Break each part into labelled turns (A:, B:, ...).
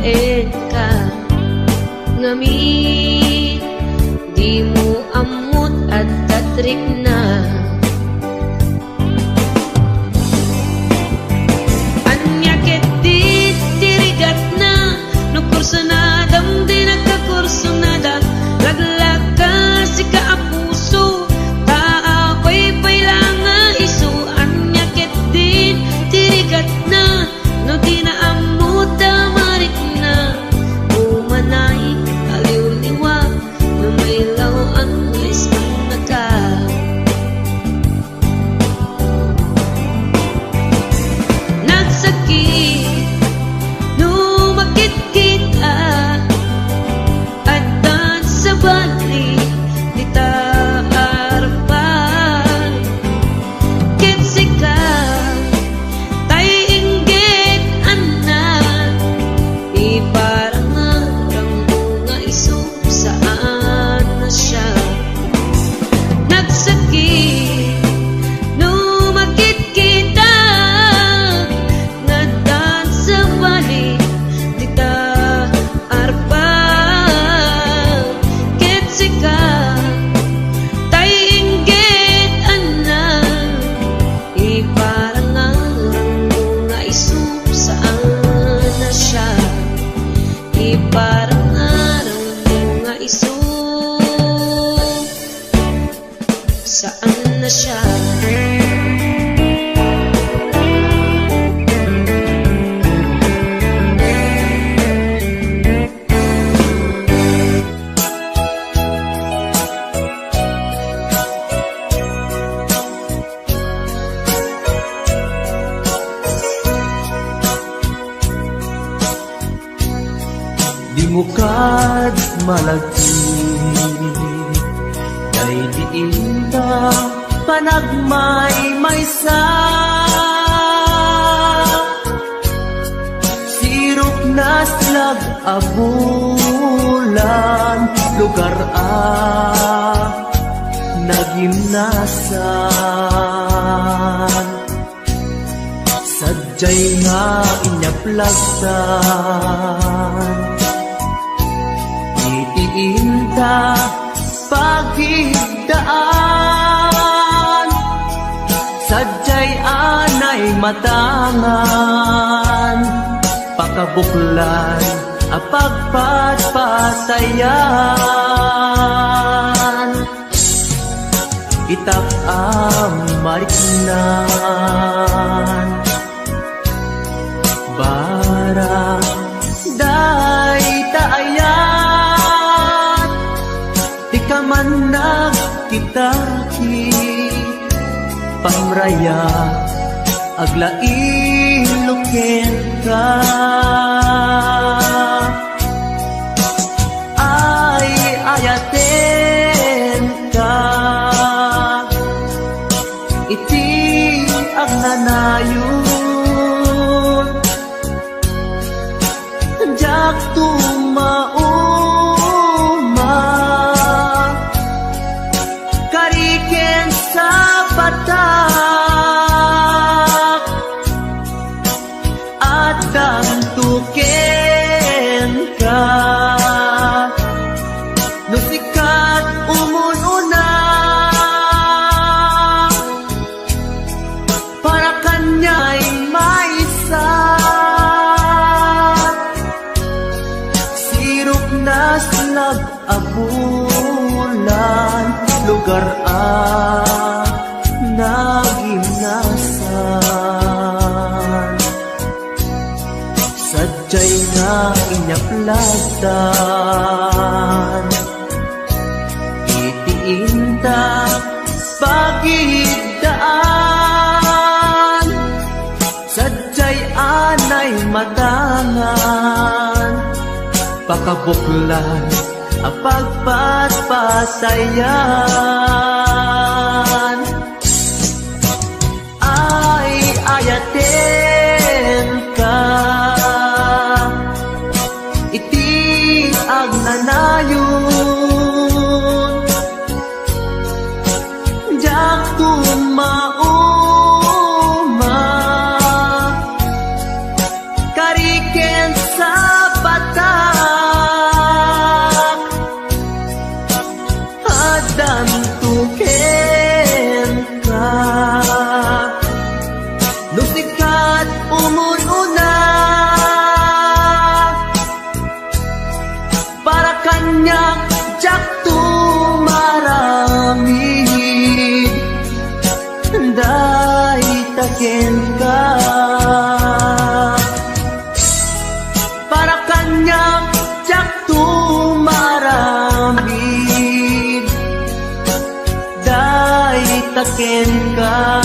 A: babaen ka ngami di mo amot at tatrik na. Anya ket di tirigat na no kurso na dam di nagkakurso na da laglag ka si kaapuso ta ako'y pailang nga iso. Anya ket di tirigat na no di na amot marik na umanay aliw-liwa no may lawang isang naka. Nagsakit no makit-kit at dan sa bali di taarpan ket sika tay inggit anak iparang arang mga iso saan na siya. Nagsakit no makit-kita nga dan sa bali di taarpan ket sika tay inggit anak iparang arang mga iso saan na siya. Iparang arang mga iso saan na siya.
B: Di mo kad malagi kay diin ta panagmay-maysa sirok na slag abulan lugar nagimnasan sadyay nga inyaplagtan itiinta pagigdaan sadyay anay matangan pakabuklan apagpatpatayan itap mariknan barang day taayat di ka man nagkitaki pamraya aglain luken ka ay ayaten ka iti agnanayon jak tumauma kariken sa patak at dantuken ka nusikat umununa para kanya'y maisa sirok na slag abulan lugar nagimnasan sadyay nga inyaplagtan itiinta pagigdaan sadyay anay matangan pakabuklan apagpatpatayan ay ayaten ka iti agnanayon jak tumauma kariken sa taken ka. Para kanyang tiyak tumaramid, dahil taken ka.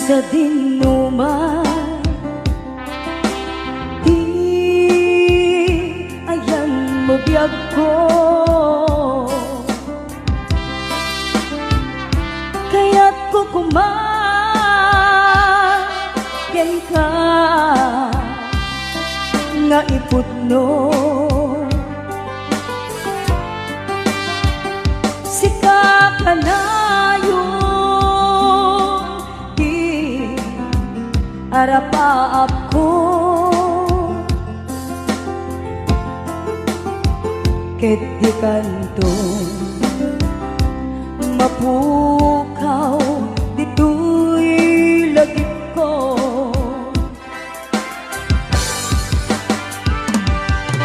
A: Sa dinuman, di ayan mo biyag ko, kaya't kukumayan ka nga iputno. Sika ka na arapaap ko, ket di kanto mapukaw dito'y lagip ko.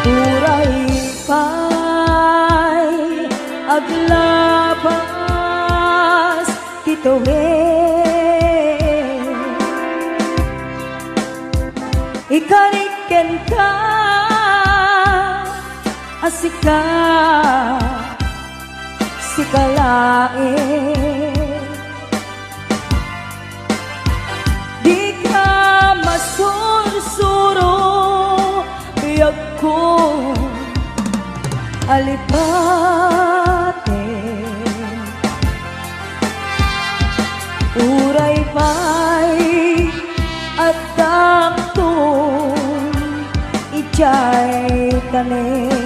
A: Uray pa'y aglabas tituwid, ikariken ka, asika, sikalae. Di ka masursuro, biyag ko, alipate. Uray pa'y at ijay tane.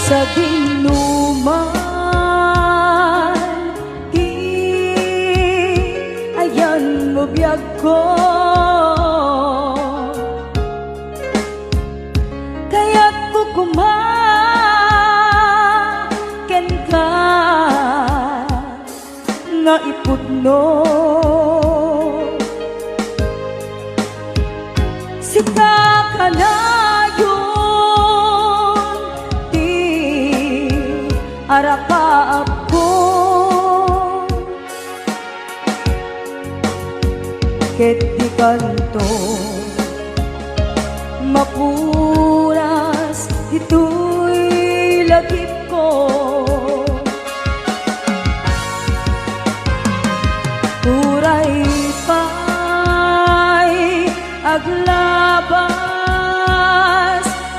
A: Sa dinuman, di ayan mo biyag ko, kaya't kukumaken ka nga iputno. Sika ka na arapaap ko, ket di kanto mapuras ito'y lagip ko. Uray pa'y aglabas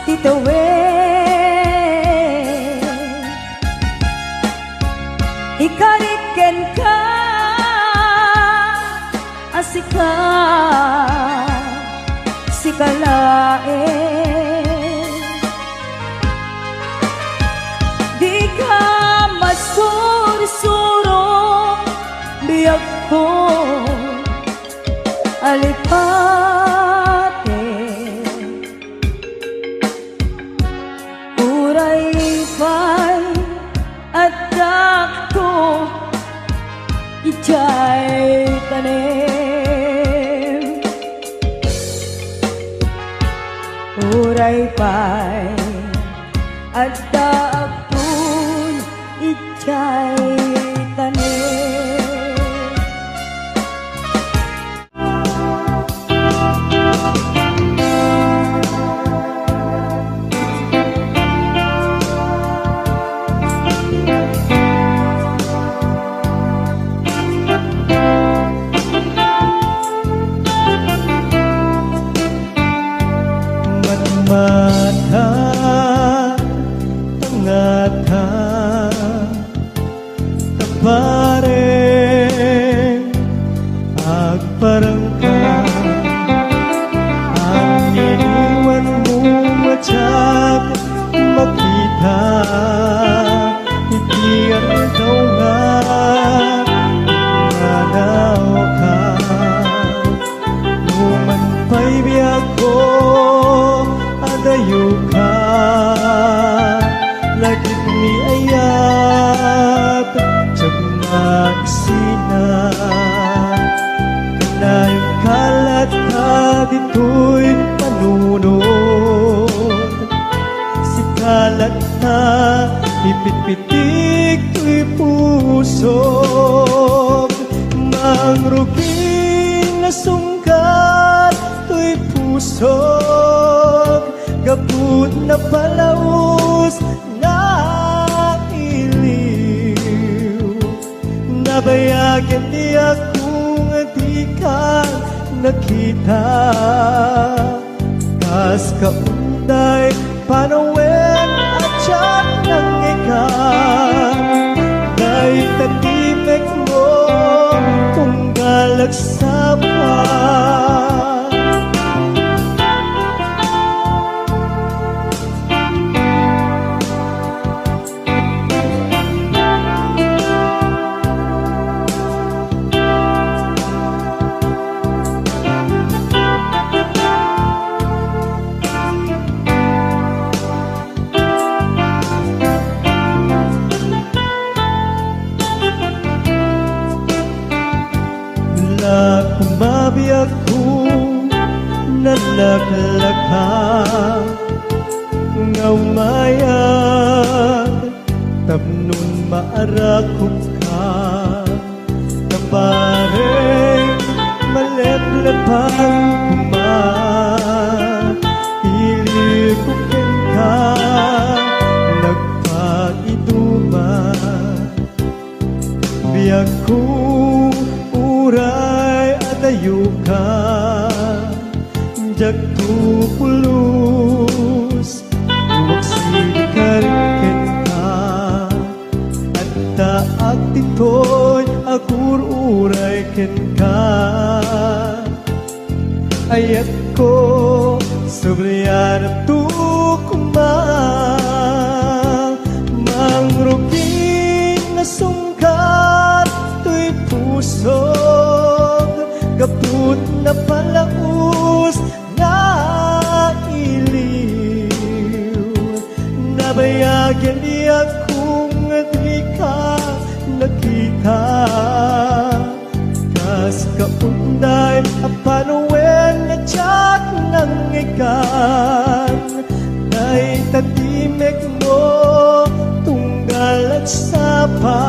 A: titawid, ikariken ka, asika, sikalae. Di ka masursuro, biyag ko, alipate. Uray pa'y at ijay tane.
C: pay at daapun itay tanim.
D: Mata tangata tapareng agparangka ang iniwan mo matyak makita ikian daw nga nanaw ka numan pa'y biyak ko adayo ka lagit ni ayat tiyag magsina kanay kalat ka dito'y panunod si kalat na ipitpitik to'y puso mangruging na sungkat to'y puso gapud na palaos na iliw nabayagan di akong di ka nakita kas kaunday panawen at siyak ng ikan na'y tatimek mo kung galagsapa. Kumabiyak ko nalaklaka ngaw mayag tapnon maarakop ka tapareng maleplepang kuma ilikukin ka nagpag-iduma biyak ko uray adayo ka jagto pulos magsikarken ka at taag dito'y agur uray ken ka ayat ko sabriyan at tukma mangrugin na sungkat to'y puso gapud na palaos na iliw nabayagan di akong di ka nakita kas kaunday apanawen na tiyak ng ikan na'y tatimek mo tunggal at sapa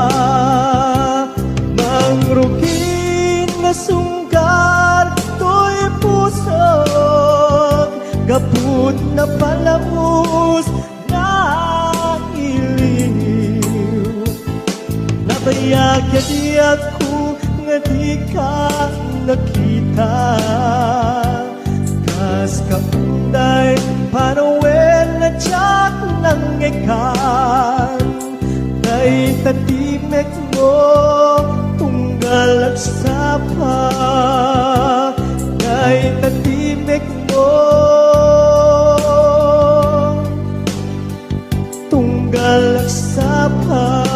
D: mangrugin na sunggar to'y pusog gapud na palaos na iliw nabayagan di ako nga di ka nakita kas kaunday panawen na tiyak ng ikan na'y tatimek mo tunggal at sapa na'y tatimek mo tunggal at sapa.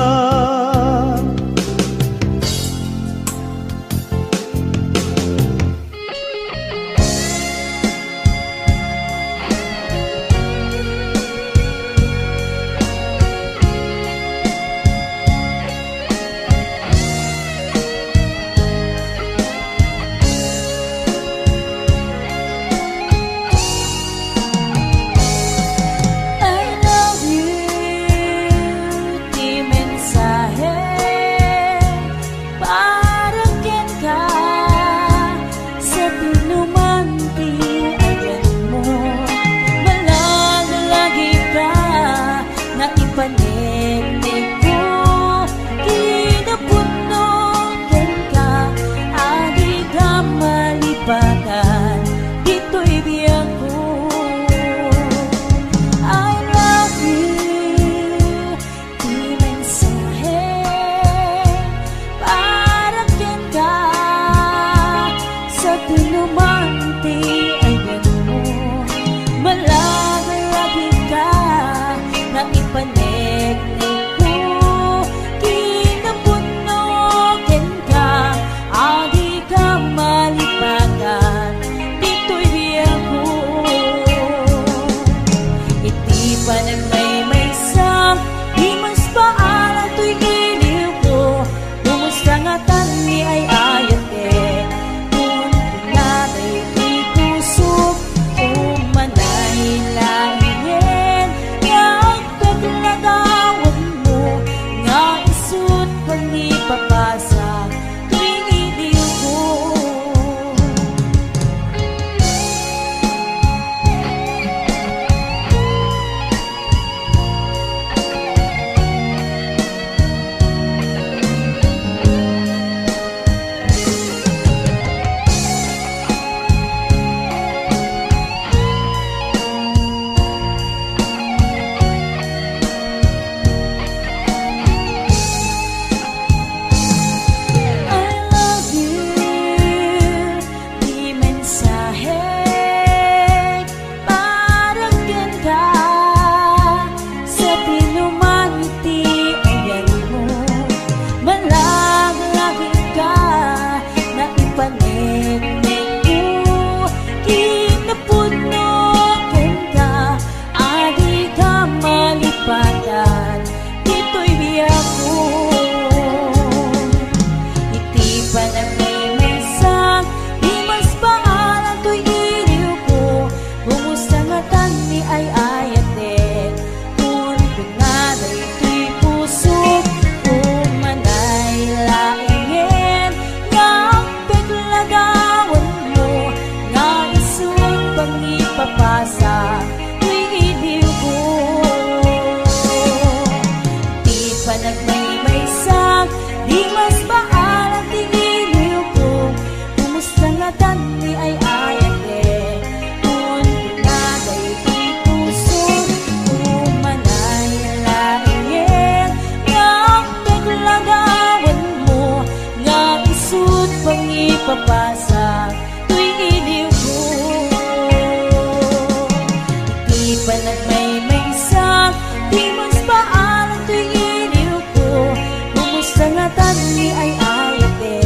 C: ba nagmay-maysa? Di mas paalam to'y iniw ko. Kumusta nga tani ay ayate?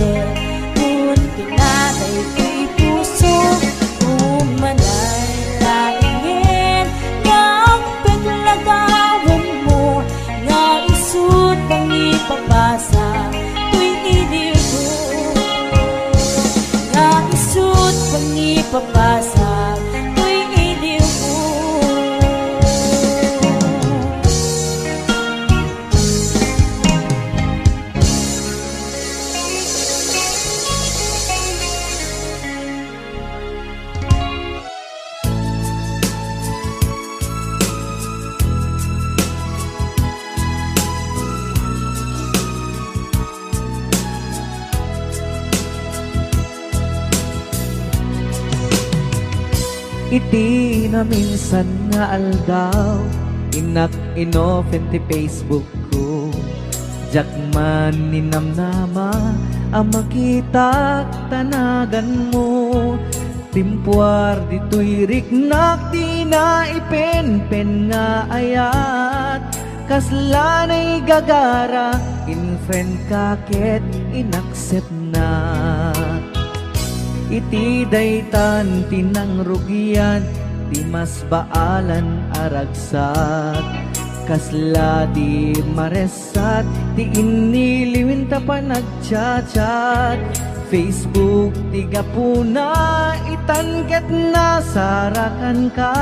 C: Kung pinatay ko'y puso, umanay laingin. Nga ang peglagawan mo, nga isut ang ipapasa to'y iniw ko. Nga isut ang ipapasa to'y iniw ko.
D: Iti na minsan nga aldaw, inak inofen ti Facebook ko. Jak man ninamnama, ang makita tanagan mo. Timpuar dito'y riknak, di na ipen-pen nga ayat. Kaslanay gagara, in friend kaket inaccept na. Iti daytan tinang rugian, di mas baalan aragsat. Kasla di maresat, di iniliwin ta pa nagchat-chat. Facebook tiga puna, itanket na sarakan ka.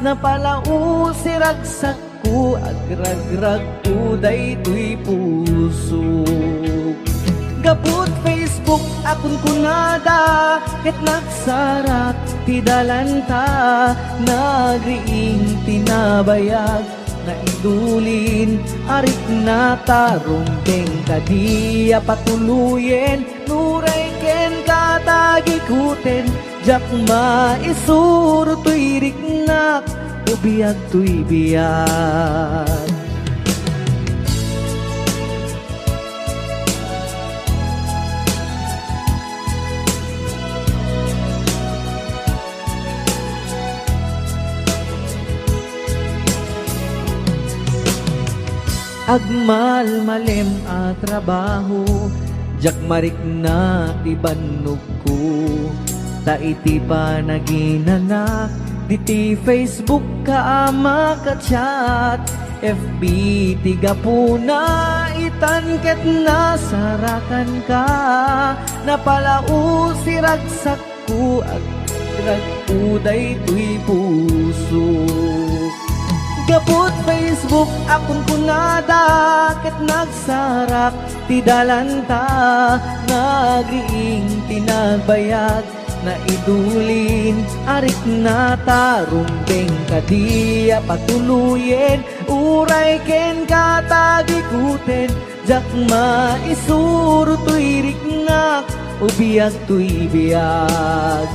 D: Napalau siragsak ko, agragrag ko daytoy puso. Gaput Facebook akon kunada, ket nagsarak ti dalanta. Nagriing tinabayag, na idulin arik na tarumbeng kadiya patuluyen. Nuray ken katagikuten, jak maisuro to'y riknak, ubiyag to'y biyag. Agmal malem a trabaho, jak marik na ti bannog ko. Ta iti pa naginanak, diti Facebook ka ama ka chat. FB tiga puna, itanket na sarakan ka. Napalau siragsak ko, agrag uday to'y puso. Gaput Facebook akon kunada, ket nagsarak ti dalanta. Nagriing tinagbayag, na idulin arik na tarumbeng kadiya patuluyen. Uray ken katagikuten, jak maisuro to'y riknak, ubiyag to'y biyag.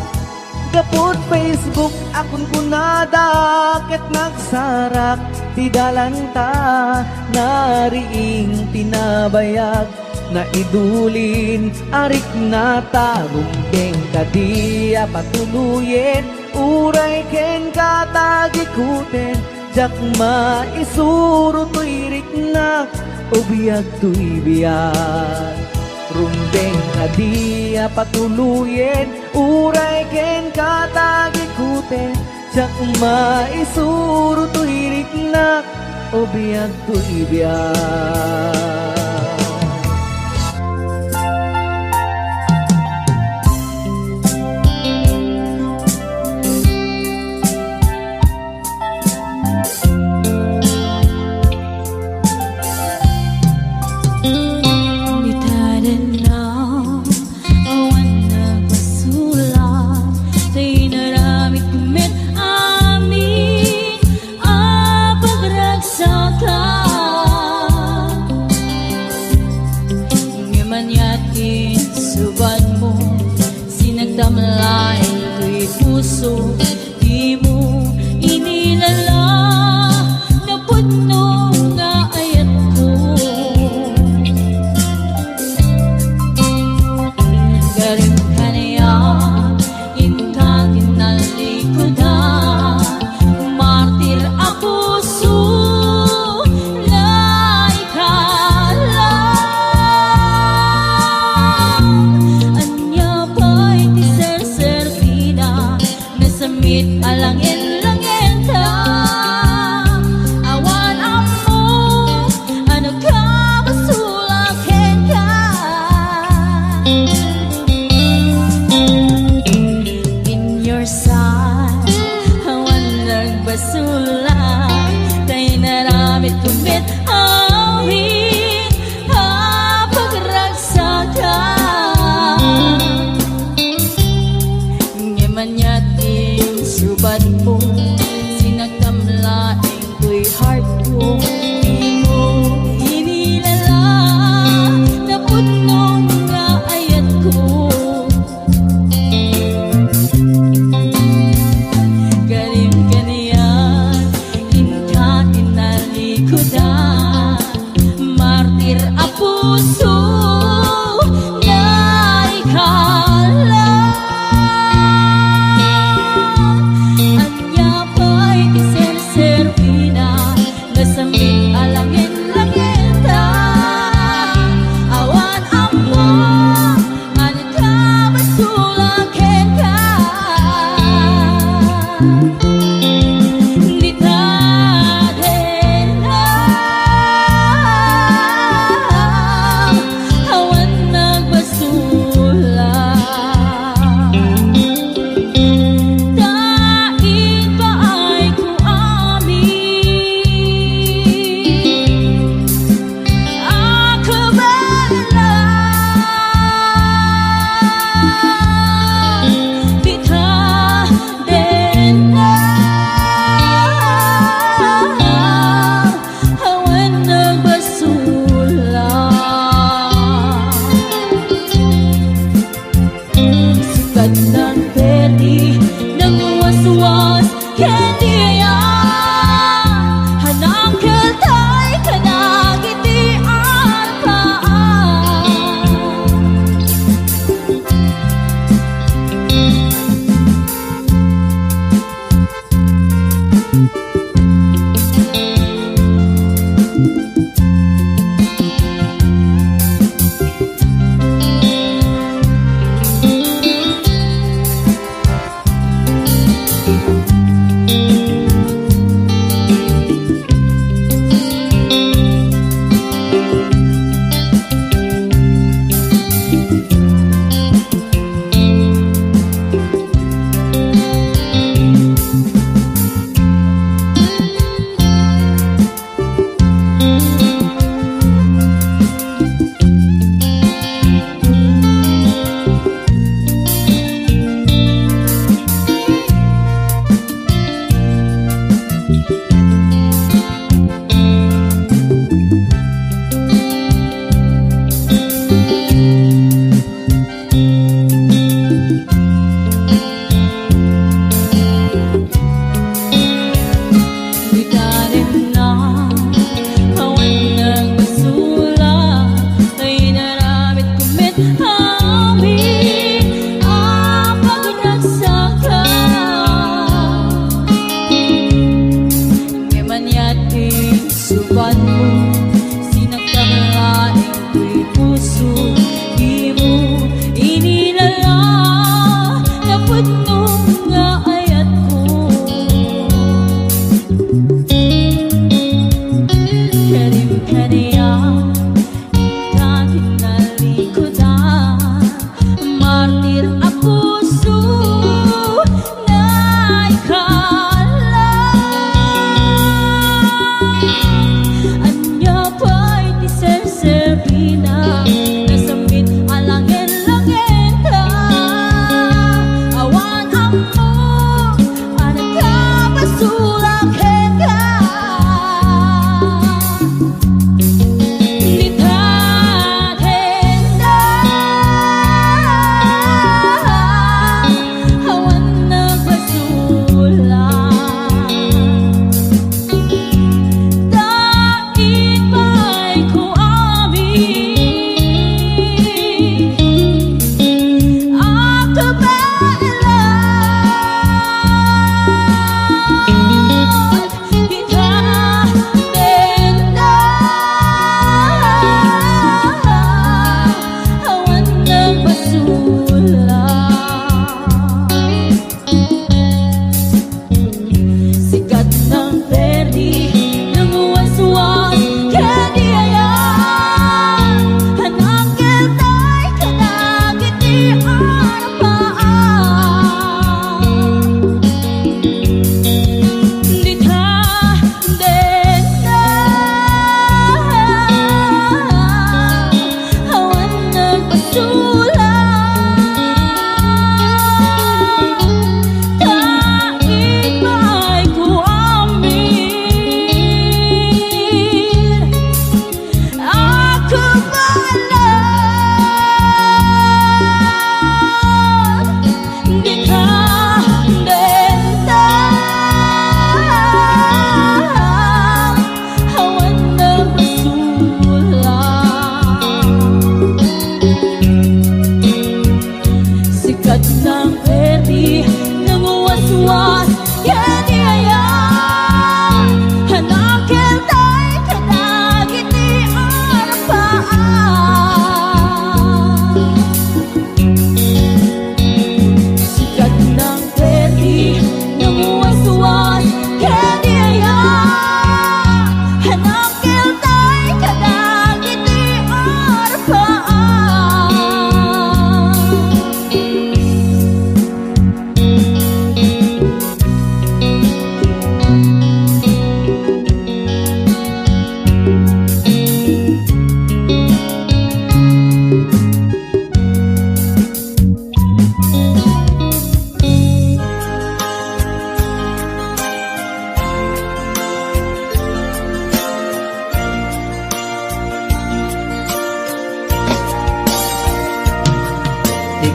D: Gaput Facebook akon kunada, ket nagsarak ti dalanta. Nariing tinabayag, na idulin arik na tarumbeng kadiya patuluyen. Uray ken katagikuten, jak maisuro to'y riknak, ubiyag to'y biyag. Rumbeng kadiya patuluyen, uray ken katagikuten, jak maisuro to'y riknak, ubiyag to'y biyag.
C: Damlain ko'y puso, di mo inilala. sulat kay naramit kumit awit pagragsakan ngaman yating subat po sinagkamlaing ko'y heart ko di mo inilala naputnong nga ayat ko galing kaniyan inka inalikodan martir a puso na ikala Anya pa'y kiserservina Nasambi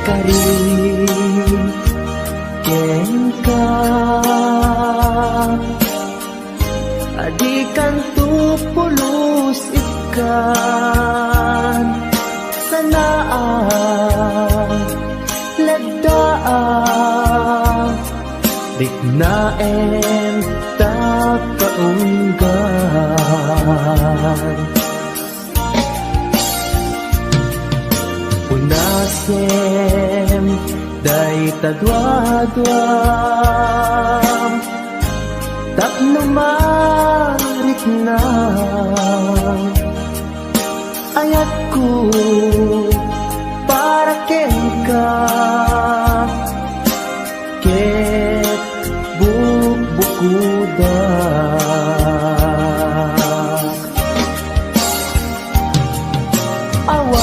B: kari ken ka adikan tu pulos ikan sanaan lagdaan dignaen ta kaunggan Unasem day tadwadwam tapno marit na ayat ko para ken ka ket bukuda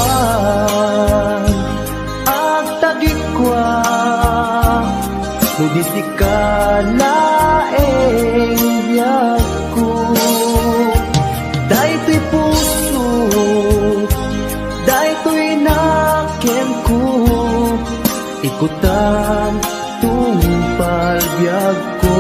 B: awan ang tagikwa nudisi ka laeng biyag ko daytoy puso daytoy nakem ko ikutan tungpal biyag ko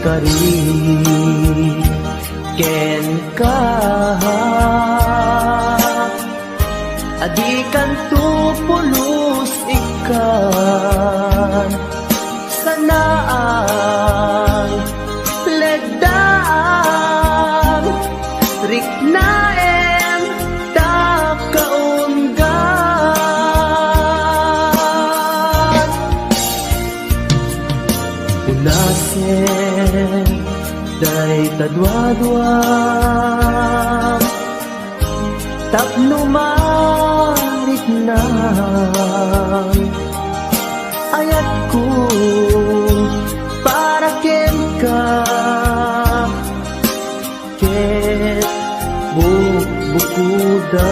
B: kari ken ka adikan tu pulos ikan sanaan legdaan riknaen ta kaunggan unasen day tadwadwam tapno marit na ayat ko para ken ka ket bukuda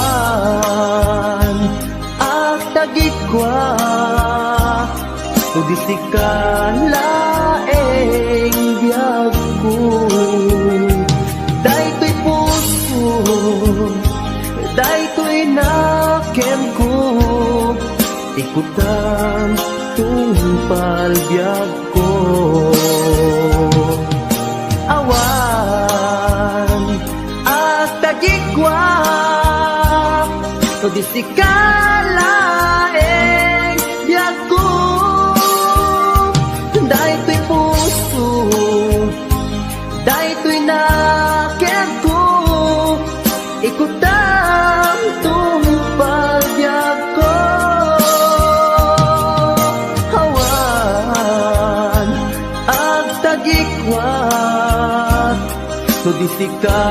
B: awan ang tagikwa udisi ka laeng biyag ko daytoy puso daytoy nakem ko ikutan tungpal biyag ko awan at tagikwa udisi ka laeng biyag ko daytoy puso daytoy nakem ko ikutan tungpal biyag ko awan at tagikwat sudisi ka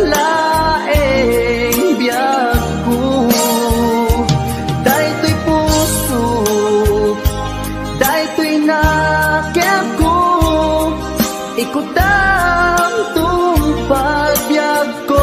B: laeng biyag ko daytoy puso daytoy nakem ko ikutan tungpal biyag ko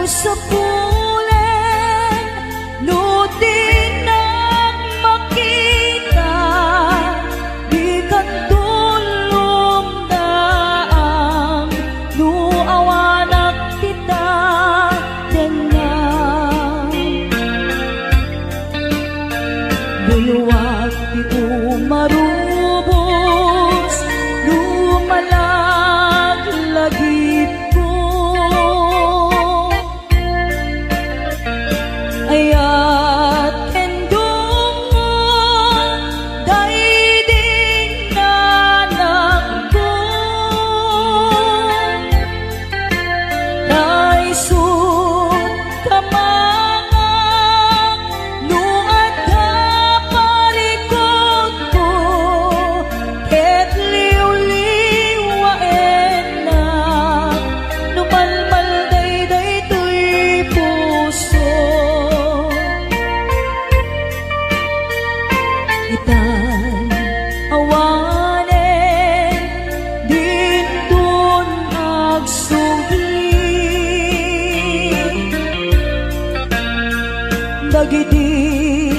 C: sa pulen, no di na makita dagiti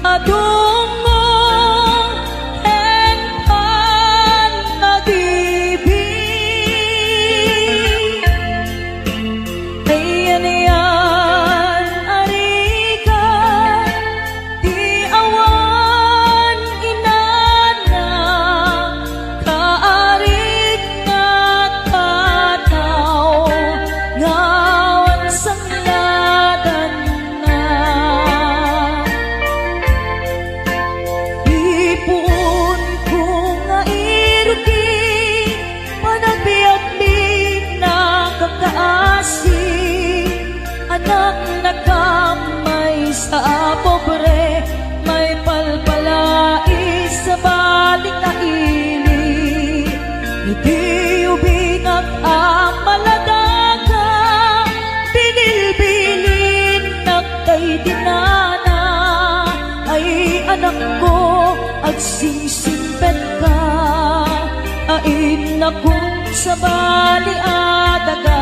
C: adung mo ken pag-ibig. Ayan yan, arikan, di awan inana, kaarit nga tataw, ngawan sangladan na. Ipon ko nga iruti, panagbiaglig na kakaasi, anak na kamay sa pobre, may palpalai sa balik na ili. Iti ubingag ang maladaga, binilbilin nagkay dinana. Ay anak ko, agsingsingpet ka, ain na kung sa bali adaga.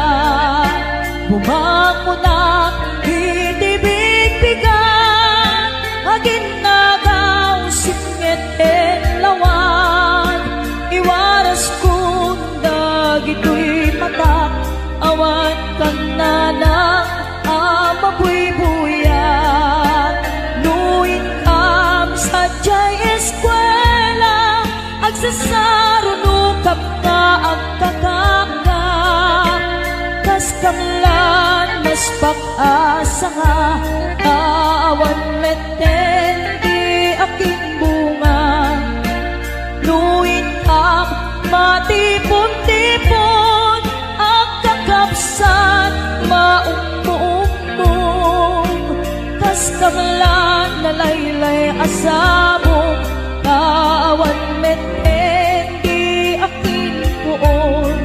C: Bumango na itibig bigat, agin nagaw singit en lawan. Iwaras kong dagito'y matak, awan kang nanang amabuybuyan. Nuin kam sa jay eskwela, agsasarunukap ka ang kakaka. Kas kamlan mas pag-asa nga, awan meten di aking bunga. Luin kam matipon-tipon, ang kakapsan maumbo-umbong. Kas kamlan nalaylay asabong, awan meten di aking buon.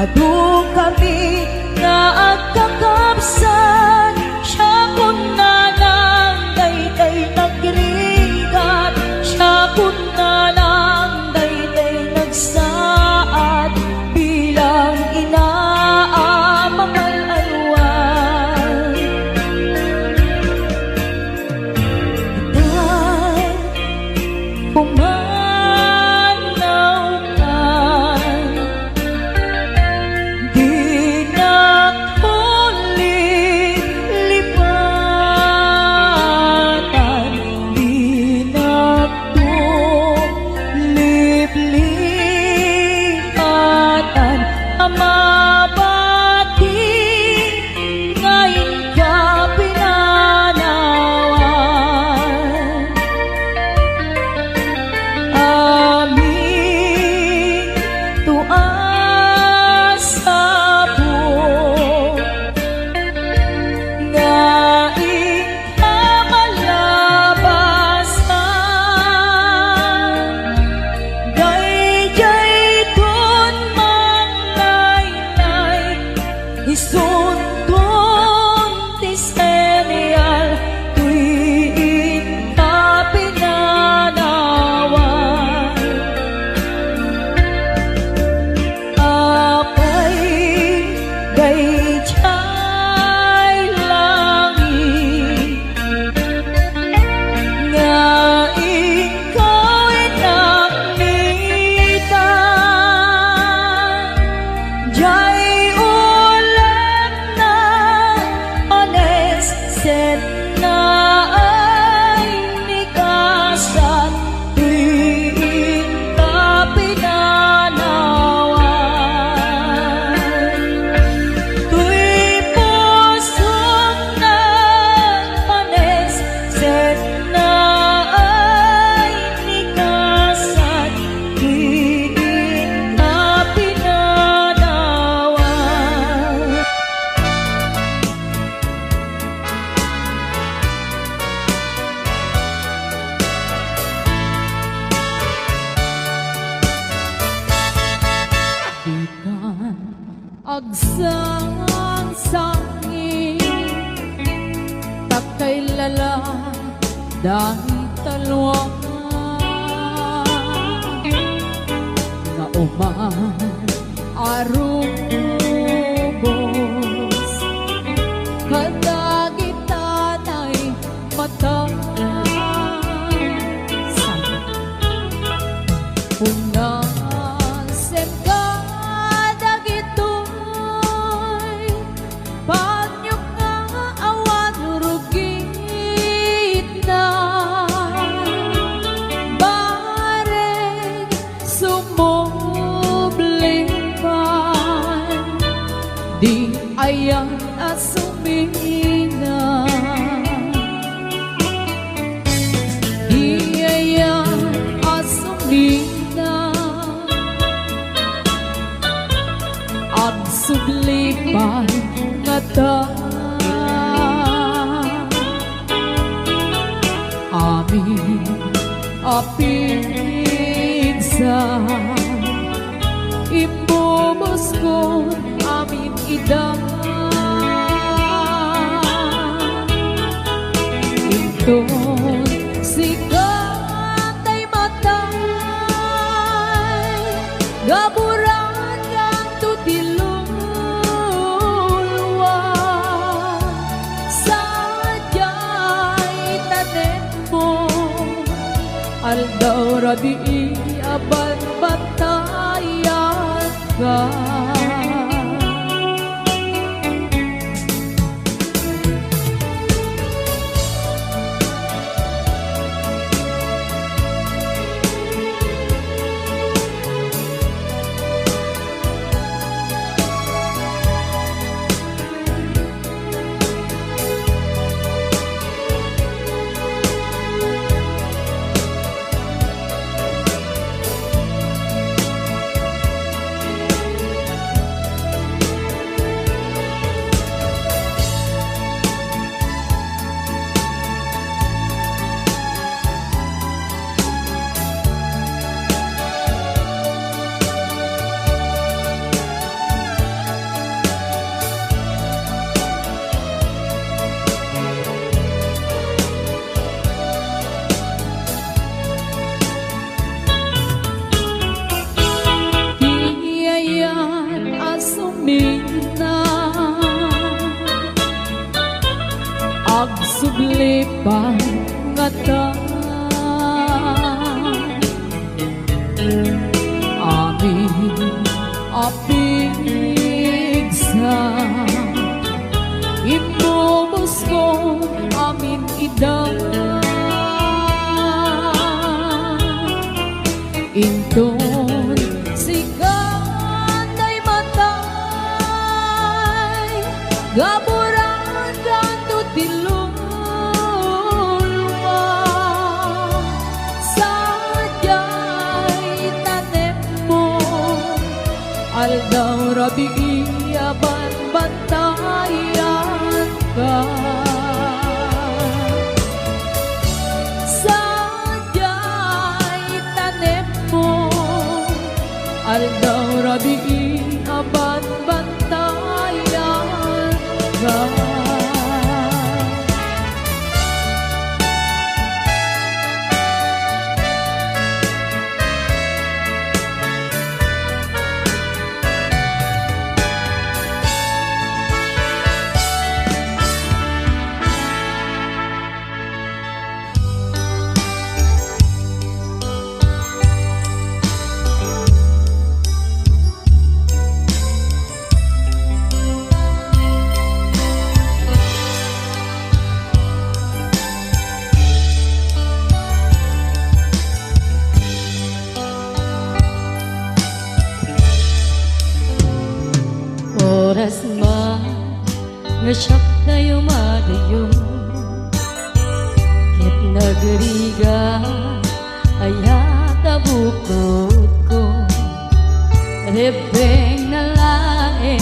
C: Adu kami nga agkakapsan, siya kun nanang dayday nagrigat, siya kun nanang dayday nagsaad, bilang inaamang alwan. Dahil pumanaw ka, di nakulit lipatan, di nakulip-lipatan, amabati ngayon ka pinanawan. Amin tuasa po, ngaing kamalabasan, dayjay dun mangnay-nay, isuntun ti serial, tuwiin ka pinanawan. Apay dayjay langit, nga ikaw inakmitan. Jay ulat na ones set na ay nikasan, tuwiin ka pinanawan. Tuy pusong na ones set na ay nikasan, tuwiin ka pinanawan. Ikan agsang-sangi, takay lala dahil talwang nga uman arubos, kadagit tanay asumina Iyayang asumina Ang sublipan nga ta Amin apinsan Imumos ko amin idang Inton sikatay matay Gaburan kang tutilulwa Sadyay tanin mo Aldaw rabi aban batayan ka Agsublipan nga ta Amin apigsa Imumos ko amin idang Inton sikatay matay Gaburan kang tutilulwa Sadyay tanim mo Aldaw rabi aban bantayan ka Sadyay tanim mo Aldaw rabi aban bantayan ka Oras man nga siyak na yumadayo Kit nagriga ayata bukod ko Rebeng na lae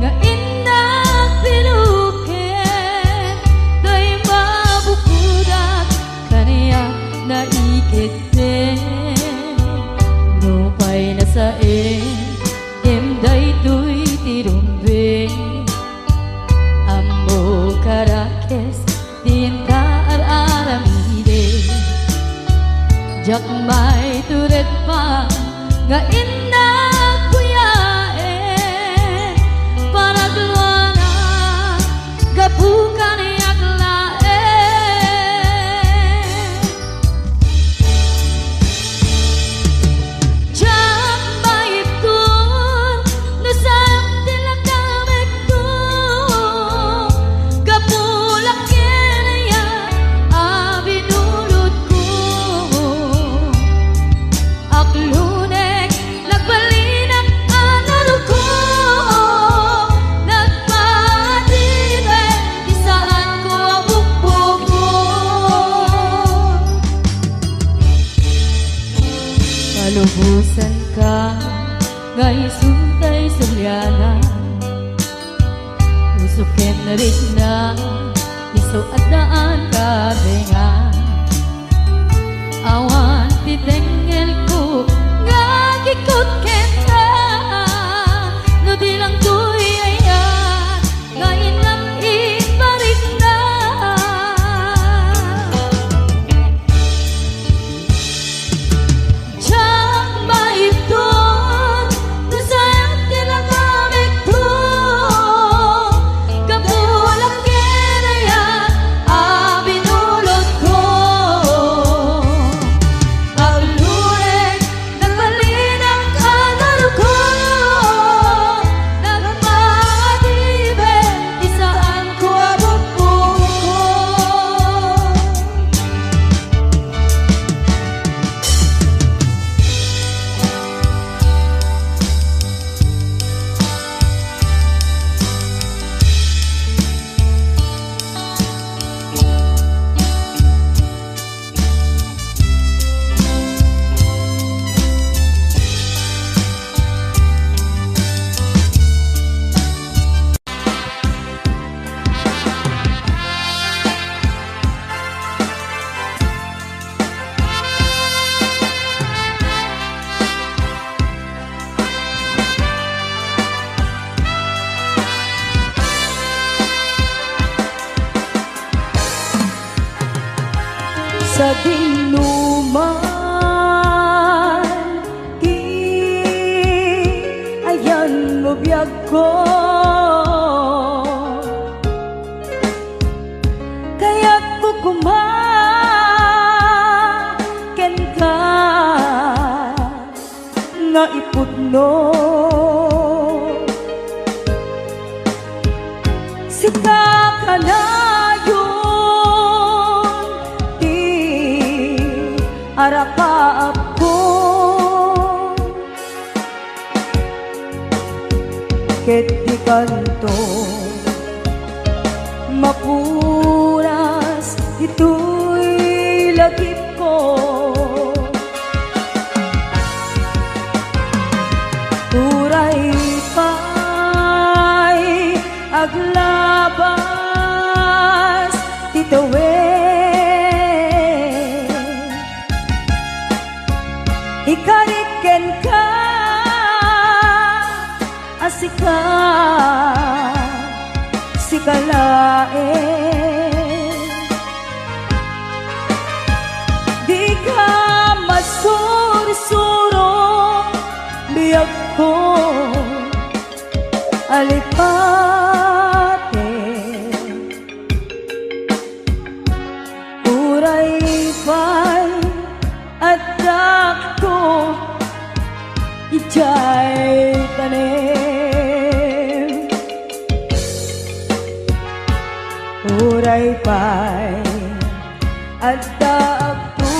C: nga inang pinukin Day mabukudat kaniya na ikite Nupay na sa imday tuy tirumbe Amo karakes tinta aramide Jak may turet pa nga inna kuyae Panagluana gapukan yaklae Jak may tun nasayang tilakamit ko Kapulak kinaya abinulot ko Aklunek ngay suntay sulyana usukin na rin na iso at daan kabenga awan titengel ko nga gikot kenta no di lang tuy ayan ngayon lang iparik na Tsak maiton no sayang tinagamit ko kapulang kinayan abinulot ko Agluren nagbalinang kanaro ko nagmatiben isaan ko abupo ko sa dinuman ayan mo biyag ko kaya ko kumaken ka nga ipudno sika kalayon arapa ako ket di kanto mapuras ito'y lagip ko uray pa'y aglabas titawe ikariken ka asika sikalae di ka masursuro biyag ko alipate uray pa'y at dakto ijay tanim uray pa'y at dakto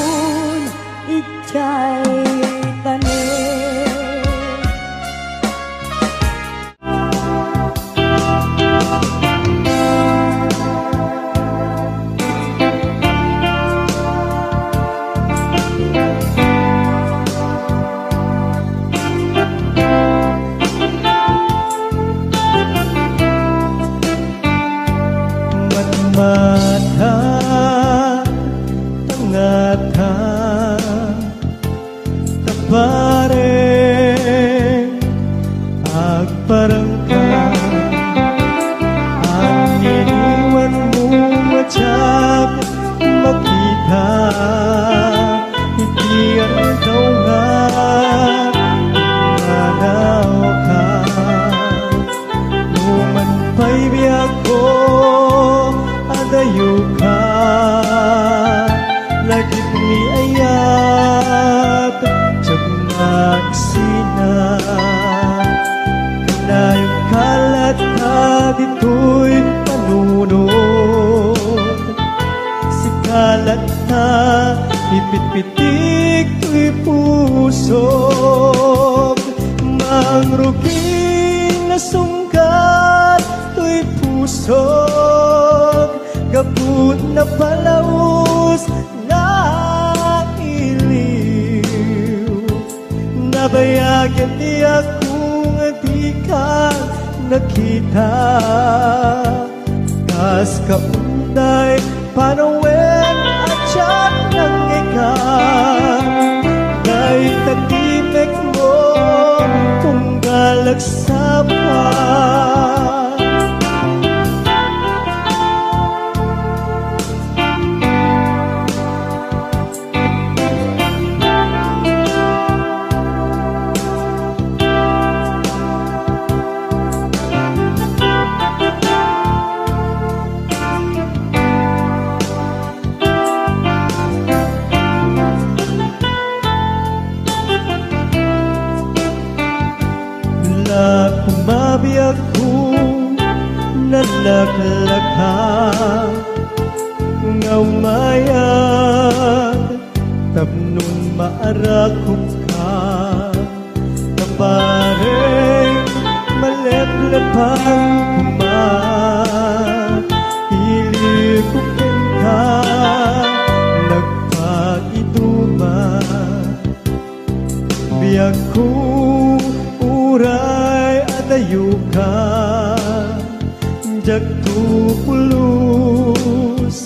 C: ijay tanim
B: mata tangata tapare agparangka ang iniwan mo matyak makita hindi ang taungan manaw ka numan pa'y biyak ko adayo ka lagi ni ayat tiyag magsina kanayong kalat ka dito'y panunod si kalat na ipit-pitik to'y puso mangruging na sungkat to'y puso gabut na palaus na iliw nabayagan di ako nakita. Kas kaunday panawen at siya ng ikan. Dahil tatimek mo tunggal agsapan. Kumabiyag ko nalaklaka nga umayag tapnon maarakop ka kabareng maleplepang ilikupin ka nagpagiduma biyag ko uray adayo ka jagtupulus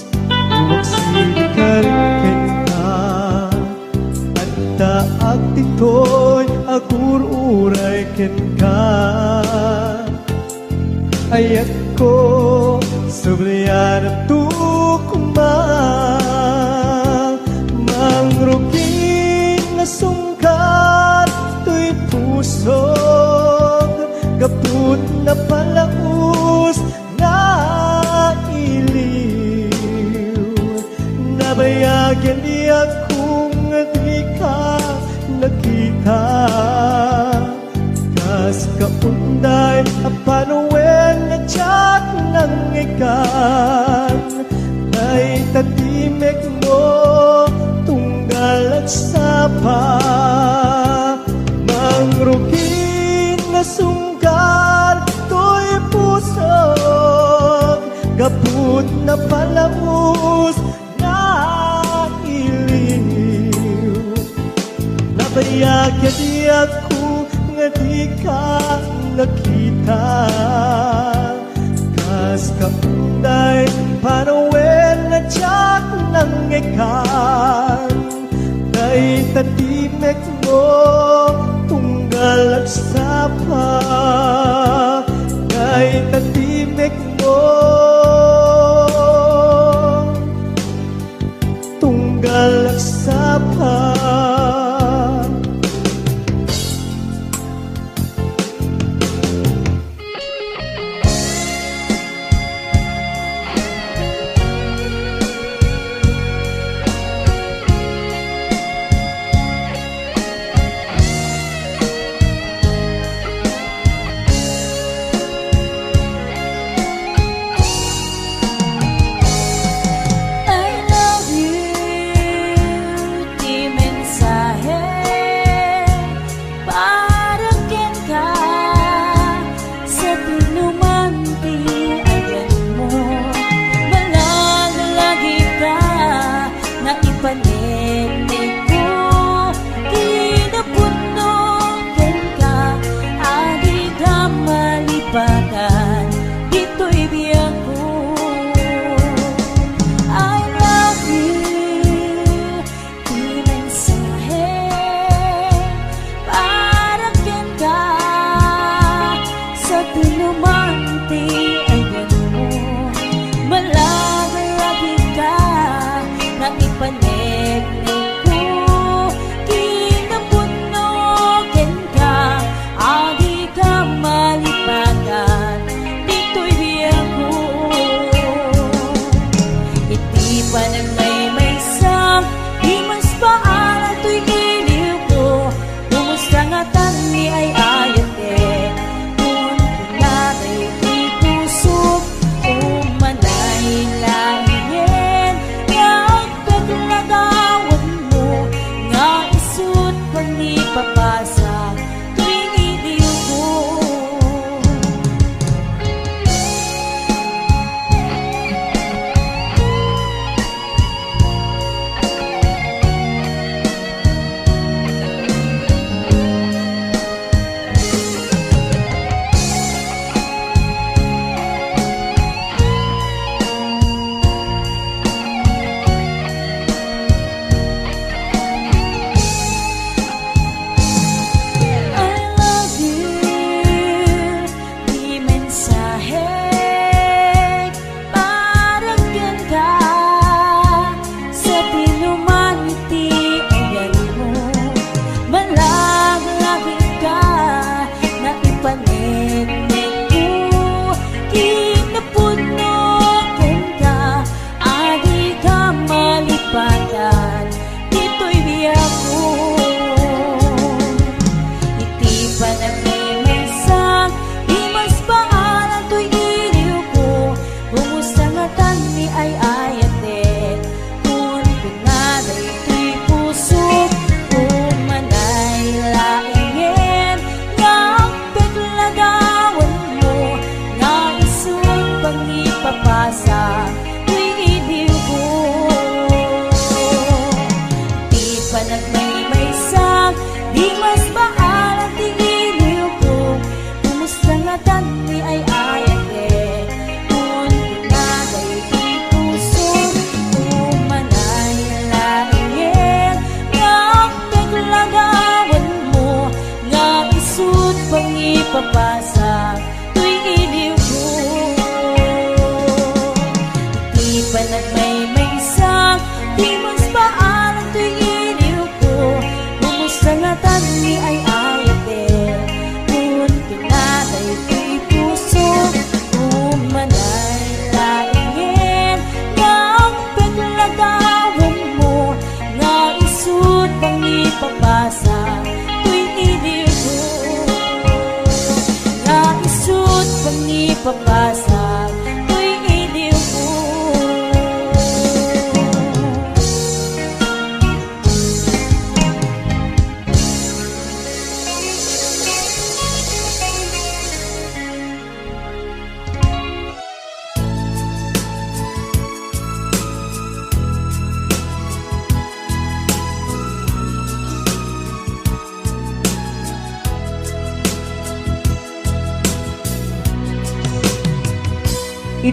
B: magsikarikin ka at daag titoy agur uray ken ka ayat ko sublian at tukuma mangrugin na sungkat to'y puso kaput na palaus na iliw nabayagyan di akong di ka nakita kas kaunday apanuwen na tiyat ng ikan ay tatimek mo tunggal at sapa mangrugin na sunggal to'y pusog kaput na palamus na iliw nabayagyan di ako nga di ka nakita kas kaunday panawen na tiyat ng ikan kay tatimek mo tunggal agsapa kay tatimek mo tunggal agsapa.
C: I love you, Timek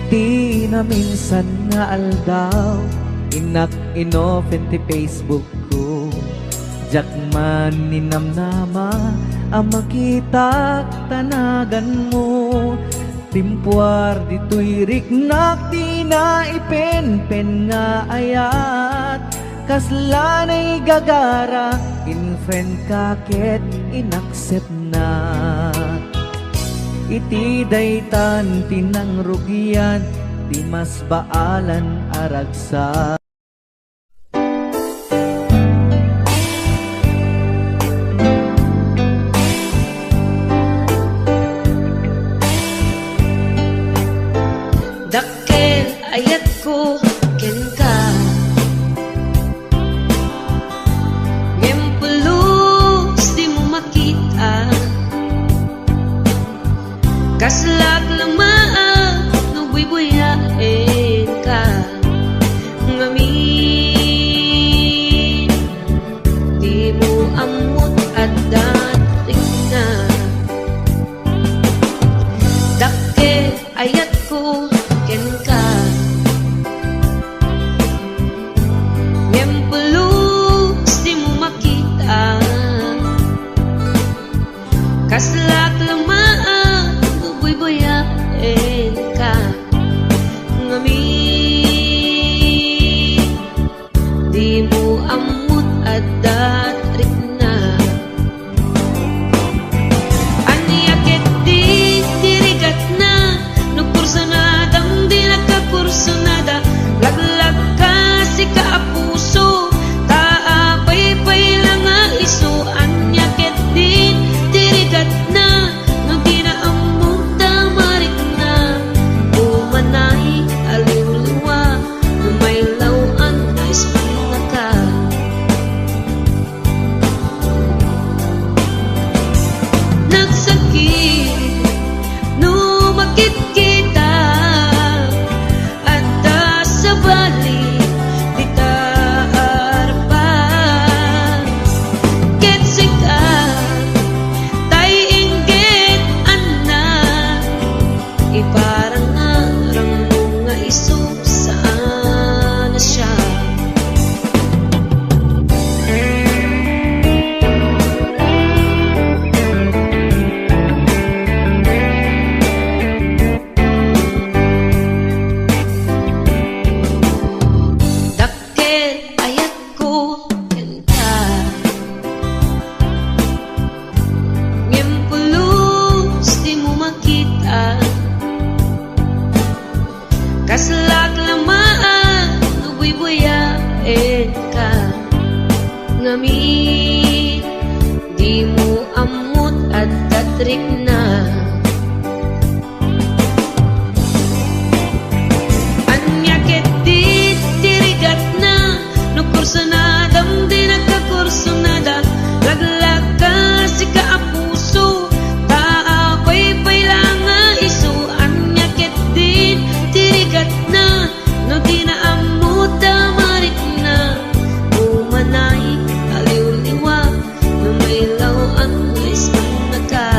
D: Iti na minsan nga aldaw, inak inopen ti Facebook ko. Jak man ninamnama, ang makita tanagan mo. Timpuar dito'y riknak, di na ipenpen nga ayat. Kaslanay gagara, in friend ka ket inaccept na. Iti daytan tinang rugian, di mas baalan aragsa.
A: Dakkel ayat ko ken ka, ngempulus di mo makita. Kaslak lamaan no buy-buyain ka, ngamin di mo amot at dating na. Dakkel ayat ko ken ka, ngempulus di mo makita. Kaslak lamaan no buy-buyain ka, ngamin di mo amot at datrik na. Anya ket di tirigat na, no kursanadang di nakakursanada. Laglag ka si kaapuso, taapay-pay lang nga iso. Anya ket di tirigat na, no di na amot tamarik na. Umanay aliw-liwa, no may lawan na ismina ka. Nagsakit no makit kita, at sa balik di ta arpan. Ket sika tay inggit anak, iparang arang mo nga iso saan na siya. Dakkel ayat ko ken ka, ngempulus di mo makita. Kaslak lamaan no buy-buyain ka, ngamin di mo amot at datrik na. Anya ket di tirigat na, no kursanadam di nakakursanada. Laglag ka si kaapuso, taapay-pay lang nga iso. Anya ket di tirigat na, no di na amot tamarik na. Umanay aliw-liwa, no may lawan na ismina ka.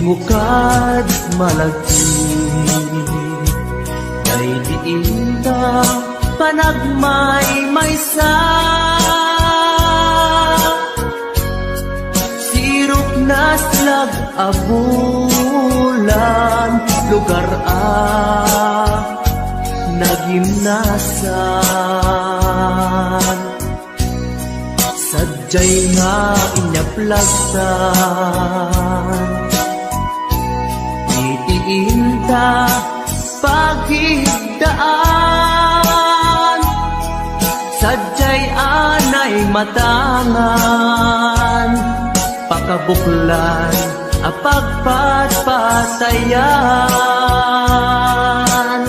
B: bukad malagi kay diinta panagmay-maysa sirok na slag abulan lugar nagimnasan sadyay nga inyaplagtan itiinta pagigdaan sadyay anay matangan pakabuklan apagpatpatayan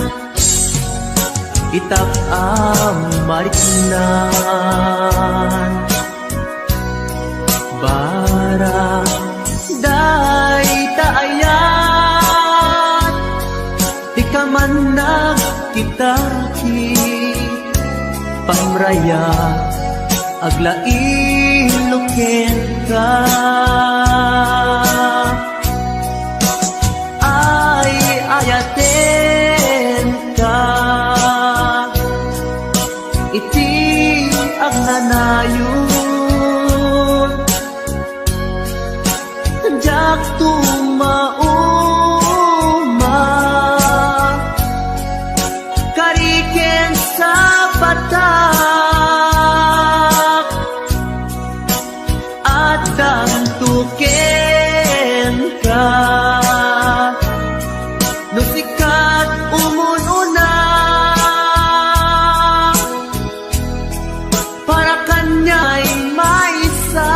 B: itak mariknan bara day taayat di ka man nagkitarki pamraya aglain ka ay ayaten ka iti ang nanayon jak tumauma kariken sa batak at damtuken ka nusikat umununa para kanya'y maisa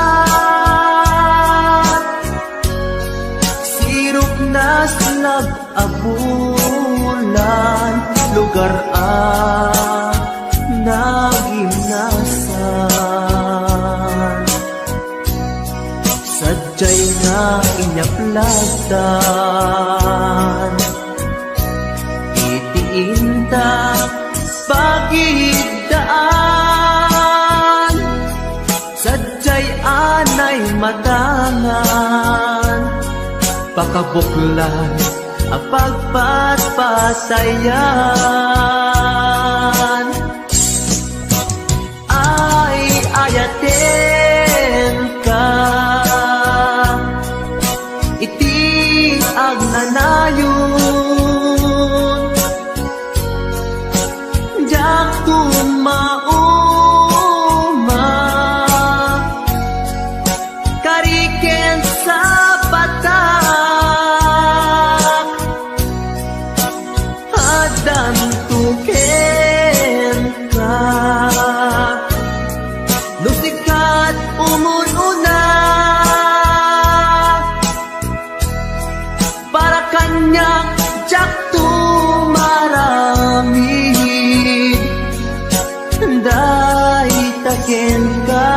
B: sirok na slag abulan lugar nagimnasan sadyay nga inyaplagtan itiinta pagigdaan sadyay anay matangan pakabuklan apagpatpatayan ay ayaten ka iti ang nanayon jak tumauma kariken sa batak hadam tuken ka nusikat umununa para kanya jak tumaramid day taken ka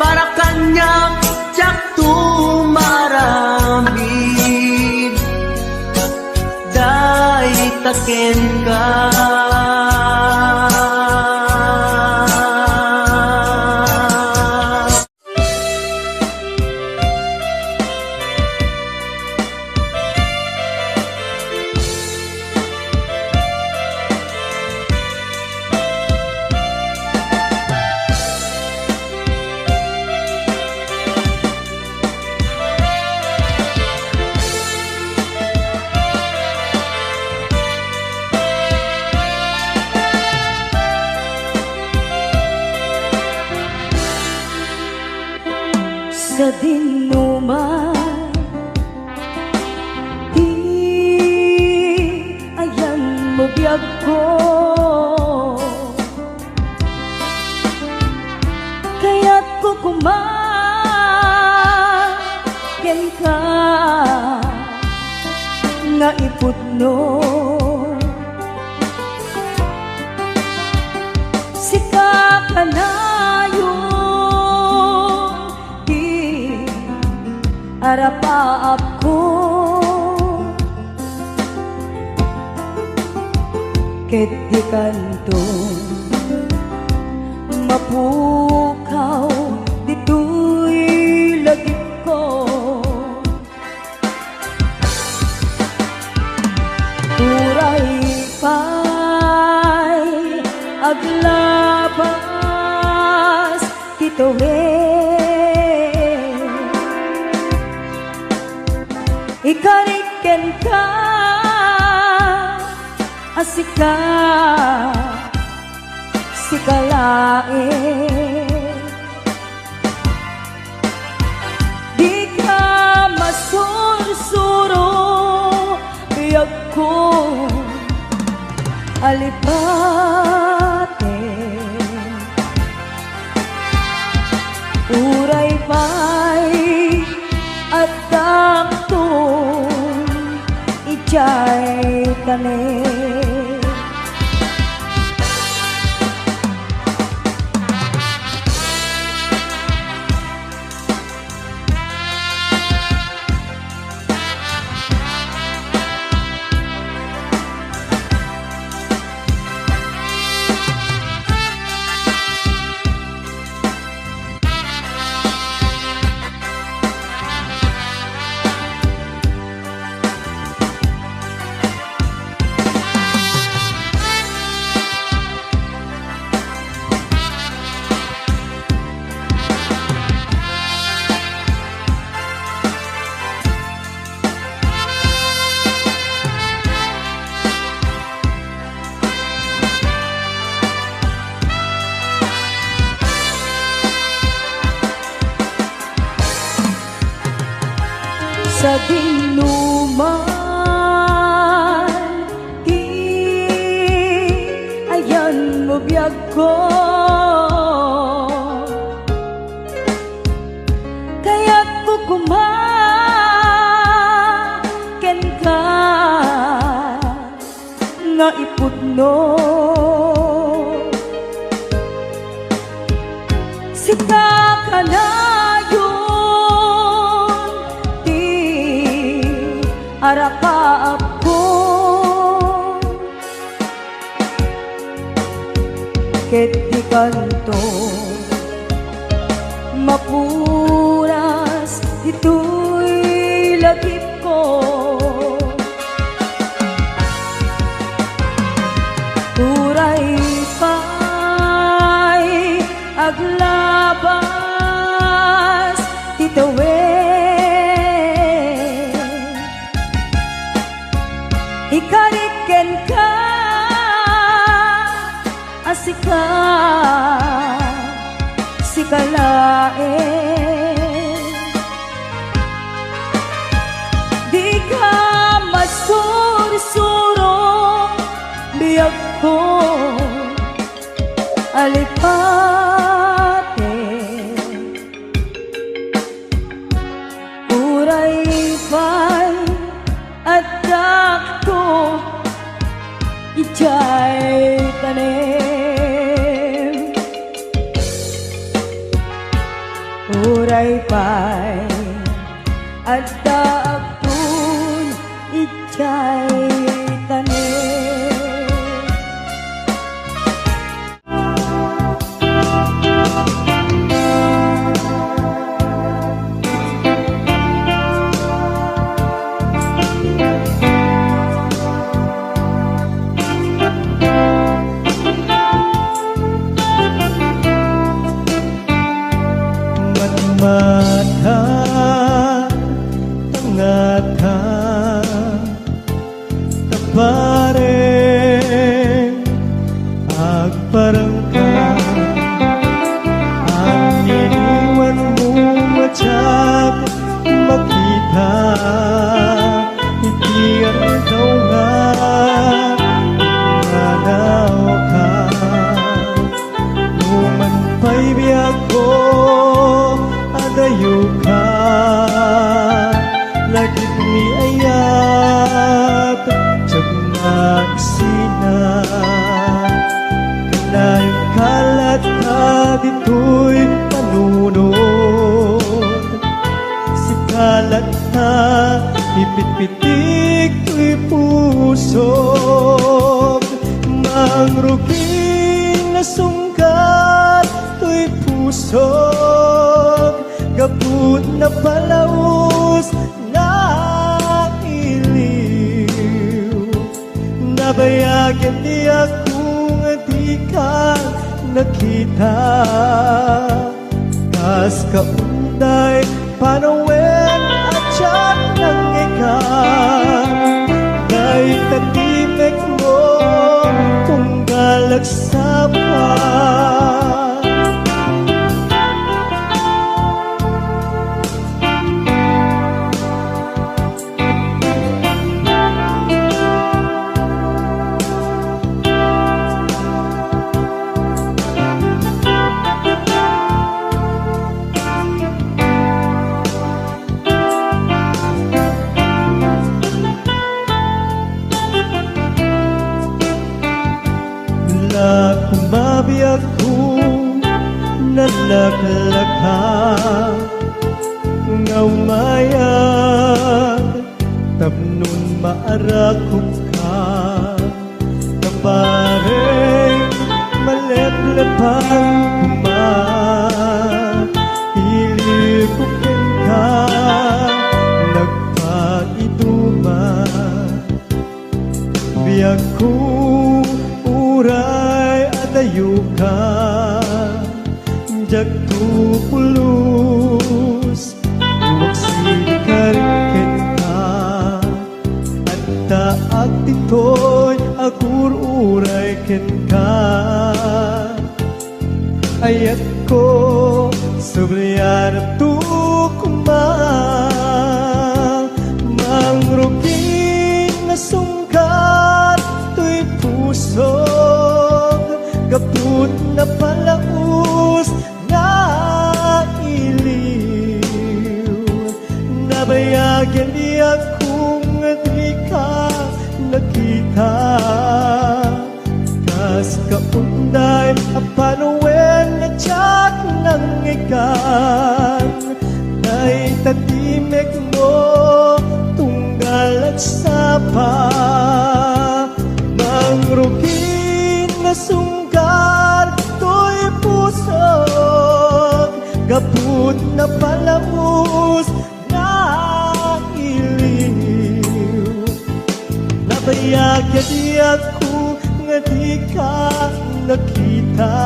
B: para kanya jak tumaramid day taken ka
C: sa dinuman di ayan mo biyag ko kaya't kukumaken ka nga iputno sika ka na arapaap ko ket di kanto mapukaw dito'y lagi sika, sika lain. Di ka masursuro, biyag ko alipate. Uray pa'y at taktong ijay tanin. Sa dinuman, di ayan mo biyag ko. Kaya't kukumaken ka nga ipudno. Sika ka na arakaap ko, ket di kanto mapuras ito'y lagip ko. Uray pa'y aglabas titawin. Ikariken ka, asika, sika lain. Di ka masursuro, biyag ko alipate. Uray pa'y at takto ijay tanim. Uray pa'y at takto ijay tanim.
B: Mata, tangata, tapare, agparangka. Ang iniwan mo matyak makita, hindi ang daw nga nanaw ka. Numan pa'y biyag ko adayo ka, lagit ni ayat tiyag nagsina. Kanayong kalat ka dito'y panunod. Si kalat na ipitpitik to'y pusog. Mangruging na sungkat to'y pusog. Gaput na palaos na iliw. Nabayagan niya kung di ka nakita. Kas kaunday panawin at tiyan ng ikaw. Dahil tatimek mo nagsapat. Kumabi ako nalaklaka nga umayag tapnon maarakop ka kabareng maleplepang ilikukin ka nagpaiduma biyak ko uray adayo ka jagto pulus magsikarikin ka at taag dito'y agur uray ken ka ayat ko sabriyan at tukuma mangrugin na sungkat to'y pusog kaput na palaus na iliw nabayagyan di akong di ka nakita kas kaunday apanuwen na tsak ng ikan ay tatimek mo tunggal at sapa mangrugin na sunggar to'y pusog kaput na palamus na iliw nabayagyan di ako nga di ka nakita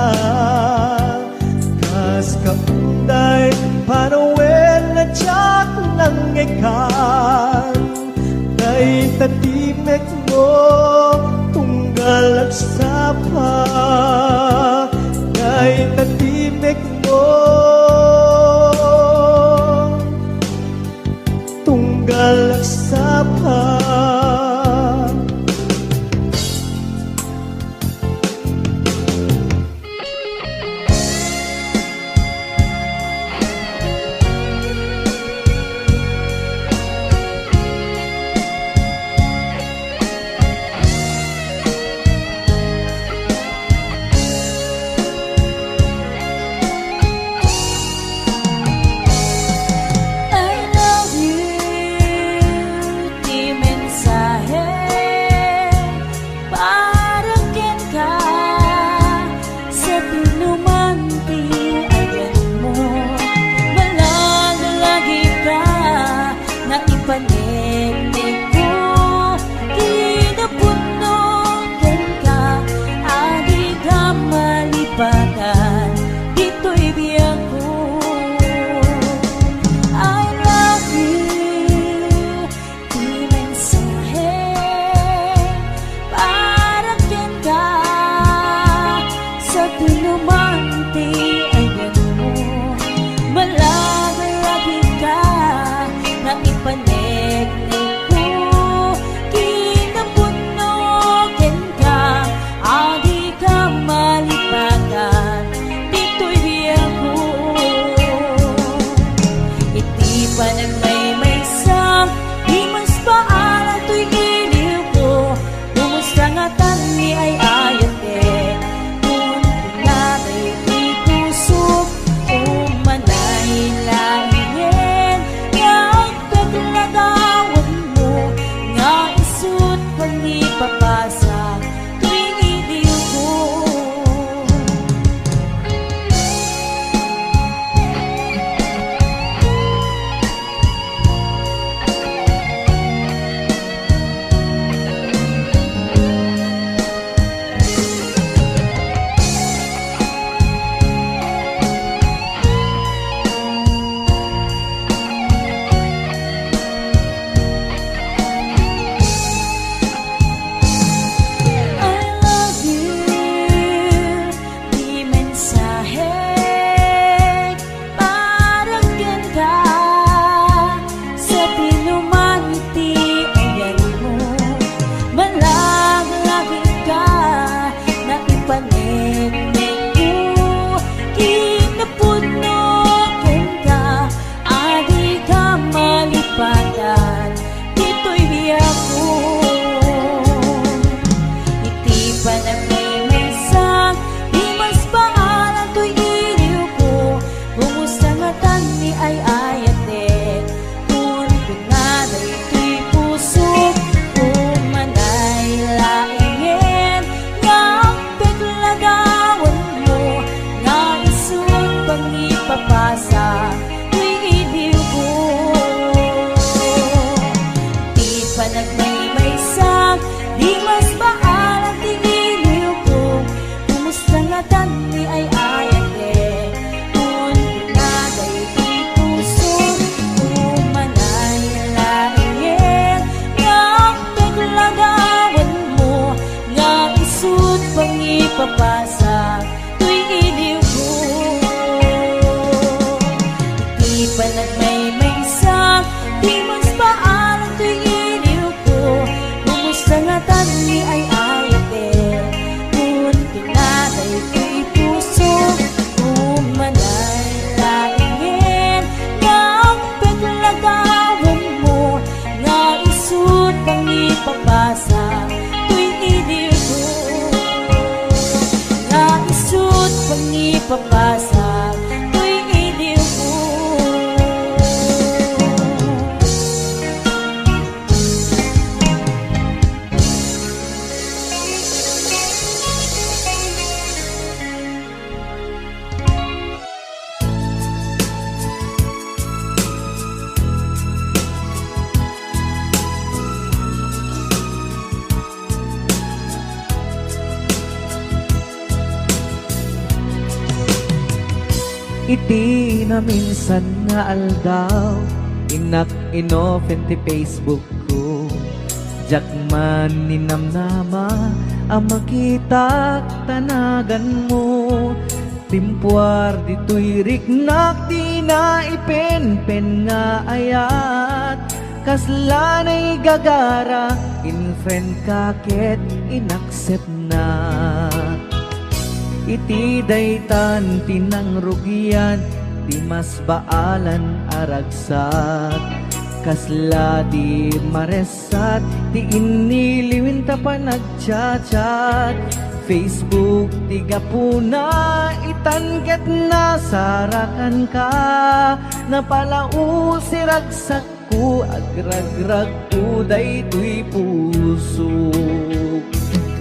B: kas kaunday panawen na tsak ng ikan kay tatimek mo tunggal at sapa kay tatimek mo tunggal at sapa.
C: Pinumante papasa tuwing iliw mo.
D: Iti na minsan nga aldaw, inak inopen ti Facebook ko. Jak man ninamnama, ang makita tanagan mo. Timpuar dito'y riknak, di na ipenpen nga ayat. Kaslanay gagara, in friend kaket, inaccept na. Iti daytan tinang rugian, di mas baalan aragsat. Kasla di maresat, di iniliwin ta pa nagchat-chat. Facebook tiga puna, itanget na sarakan ka. Napalau si ragsak ko, agragrag ko daytoy puso.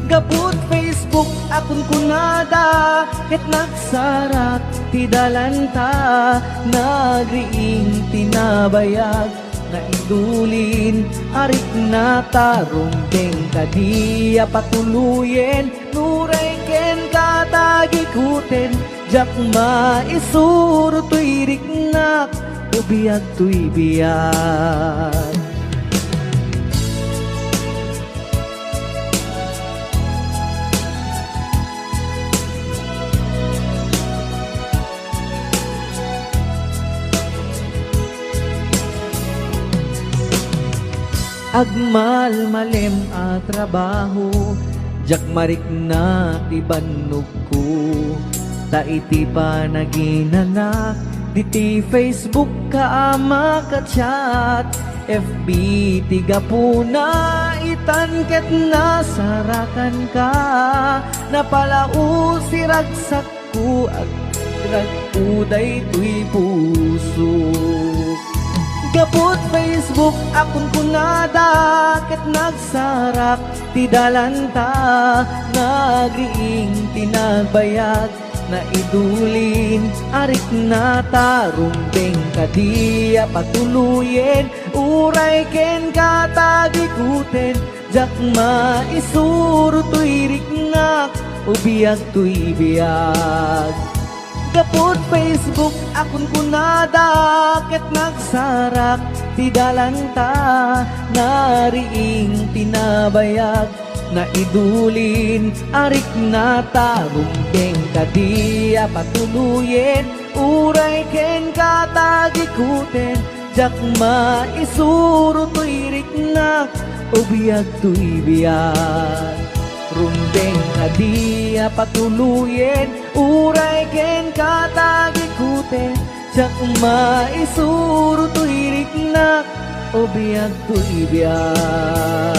D: Gaput Facebook akun kunada, ket nagsarak ti dalanta. Nagriing tinabayag, na idulin arik na tarumbeng kadiya patuluyen. Nuray ken katagikuten, jak maisuro tuy riknak, ubiyag tuy biyag. Agmal malem a trabaho, jak marik na ti bannog ko. Ta iti pa naginanak, diti Facebook ka ama ka chat. FB tiga puna, itanket na sarakan ka. Napalau si ragsak ko, agdrag tuy puso. Gapot Facebook akun kunada, ket nagsarak ti dalanta. Nagriing tinagbayag, na idulin arik na tarumbeng kadiya patuluyen. Uray ken katagikuten, jak maisuro tuy riknak, ubiyag tuy biyag. Gapot Facebook akun kunada, ket nagsarak ti dalanta. Nariing tinabayag, na idulin arik na tarumbeng kadiya patuluyen. Uray ken katagikuten, jak maisuro tuy riknak, ubiyag tuy biyag. Rumbeng kadiya patuluyen, uray ken katagikuten, jak maisuro tuy riknak, ubiyag tuy biyag.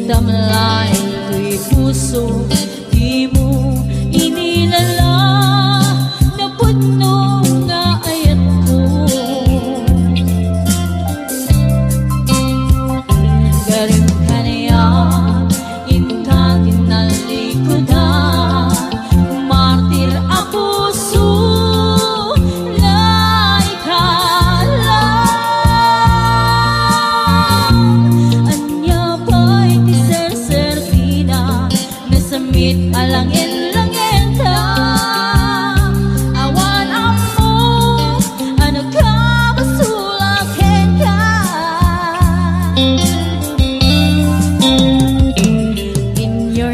C: Damlay tuy puso, di mo inilala na puno nga ayat ko. Garim ka niya, inka kinalikodan, martir a puso na ikala. Anya pa'y samit alangin-langin ta. Awan amo, ano ka masulakin ka. In your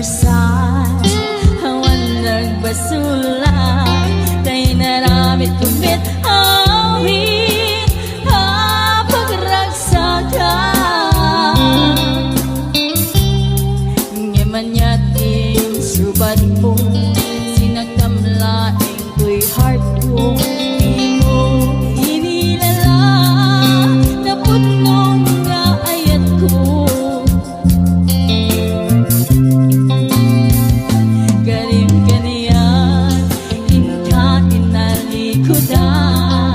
C: manyating subat mo, sinagtamlaing ko'y heart ko. Di mo inilala na punong nga ayat ko. Galing ka niyan, inka inalikodan,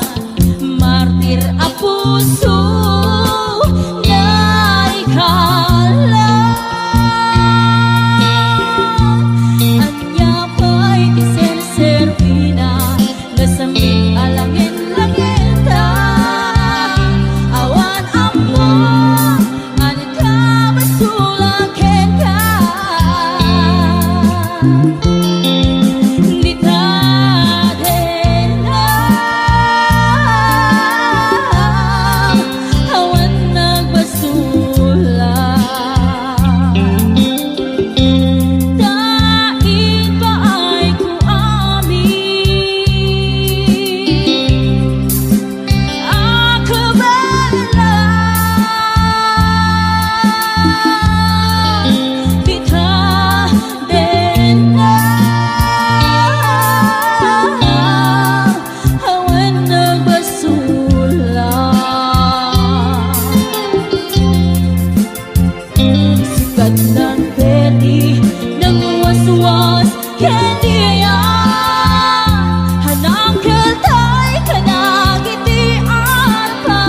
C: martir a puso na ikala. Anya pa'y iserservina, nasamit alangin-langin ta. Awan amo, ano ka masulakin ka. Di ta din na awan nagbasula. Daig pa ay ko amin, ako bala. Di ta din na awan nagbasula. Sikat ng peri, ng waswas, hindi yan. Hanang kaltay ka nagitian pa.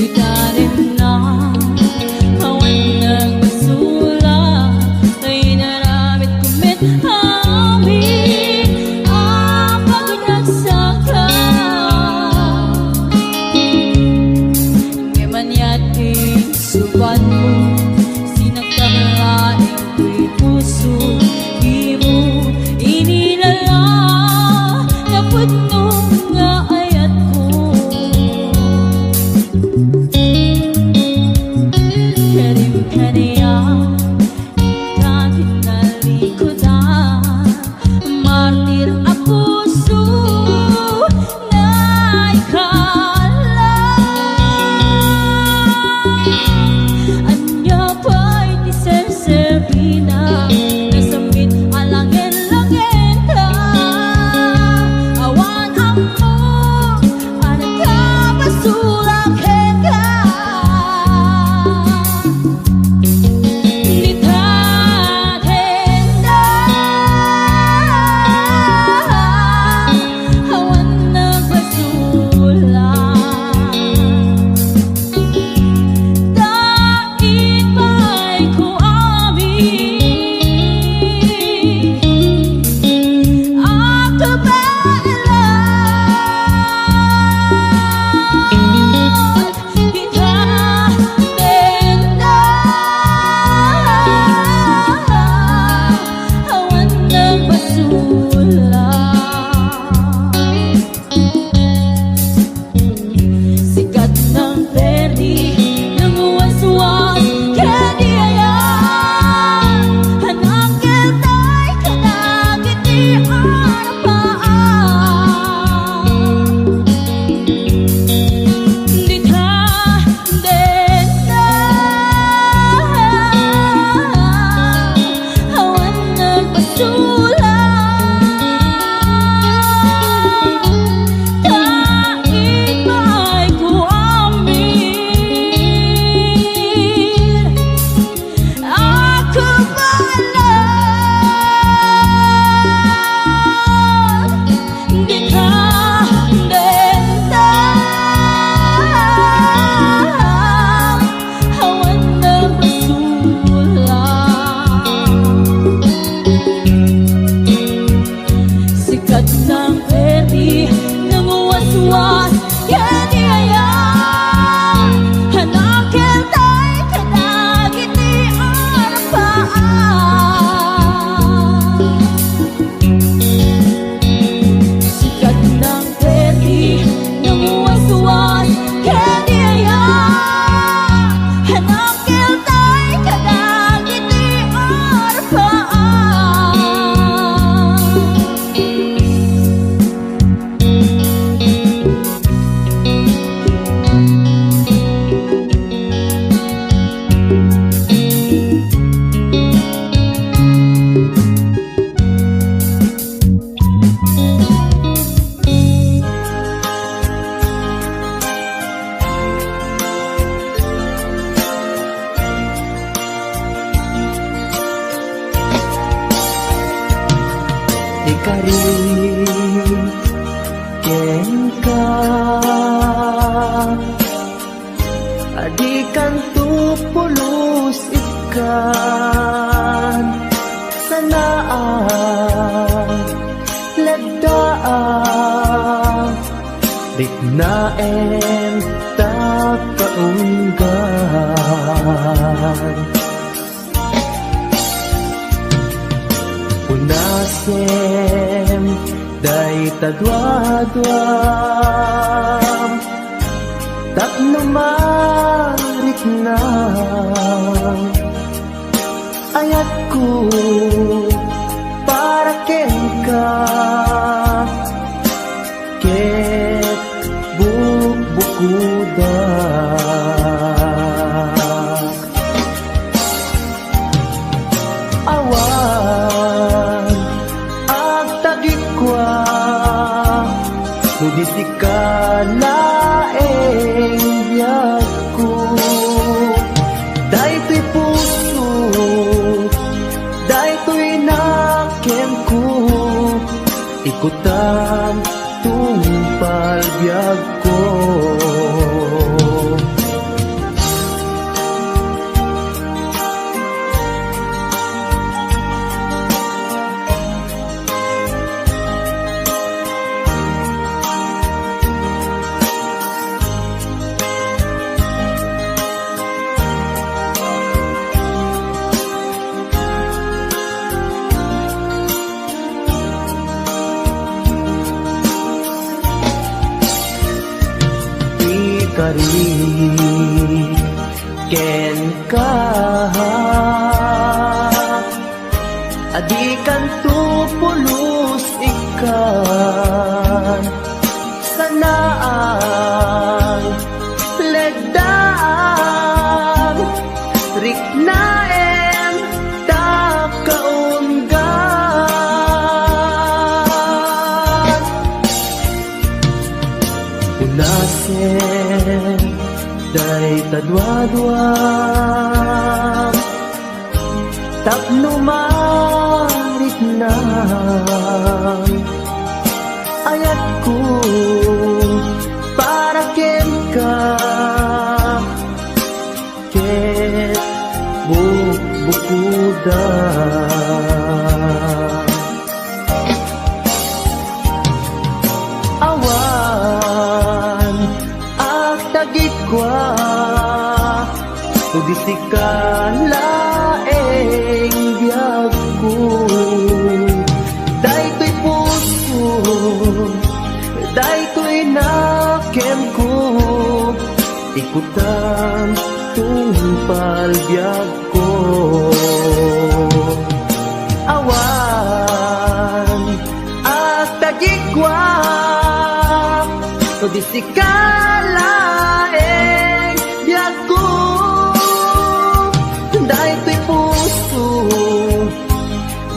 C: Di ta rin na awan nagbasula, ay naramit kumit amin ang pagnagsaka. Ngay manyating subat mo, sinagtamlaing ko'y puso. Di mo inilala na punong nga ayat ko. Karim ka niyan, kahit nalikodan, martir a puso na ikala. Anya pa'y iserservina, nasamit alangin-langin ka. Awan amo,
B: ken ka adikan tu pulos ikan sanaan lagdaan dignaen ta kaunggan unasem day tadwadwam tapno marik na ayat ko para ken ka ket bukbukudak awan ag tagikwa nudi sikalaeng biyag ko daytoy puso daytoy nakem ko ikutan tungpal biyag ko kari ken ka adikan tu pulos ikan sanaan legdaan riknaen ta kaunggan unasen day tadwadwam tapno marik na ayat ko para ken ka ket bukbukudak awan ag tagikwa nudi sikalaeng biyag ko daytoy puso daytoy nakem ko ikutan tungpal biyag ko awan at tagikwa nudi sikalaeng biyag ko daytoy puso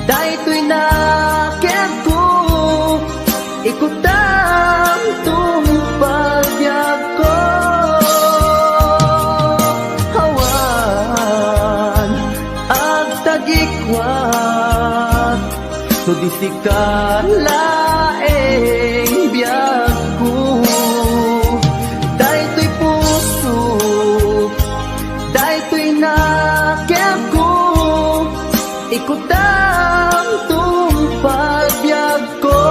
B: daytoy nakem ko ikutan tungpal biyag ko awan ag tagikwat nudi sikalaeng biyag ko daytoy puso daytoy nakem ko ikutan tungpal biyag ko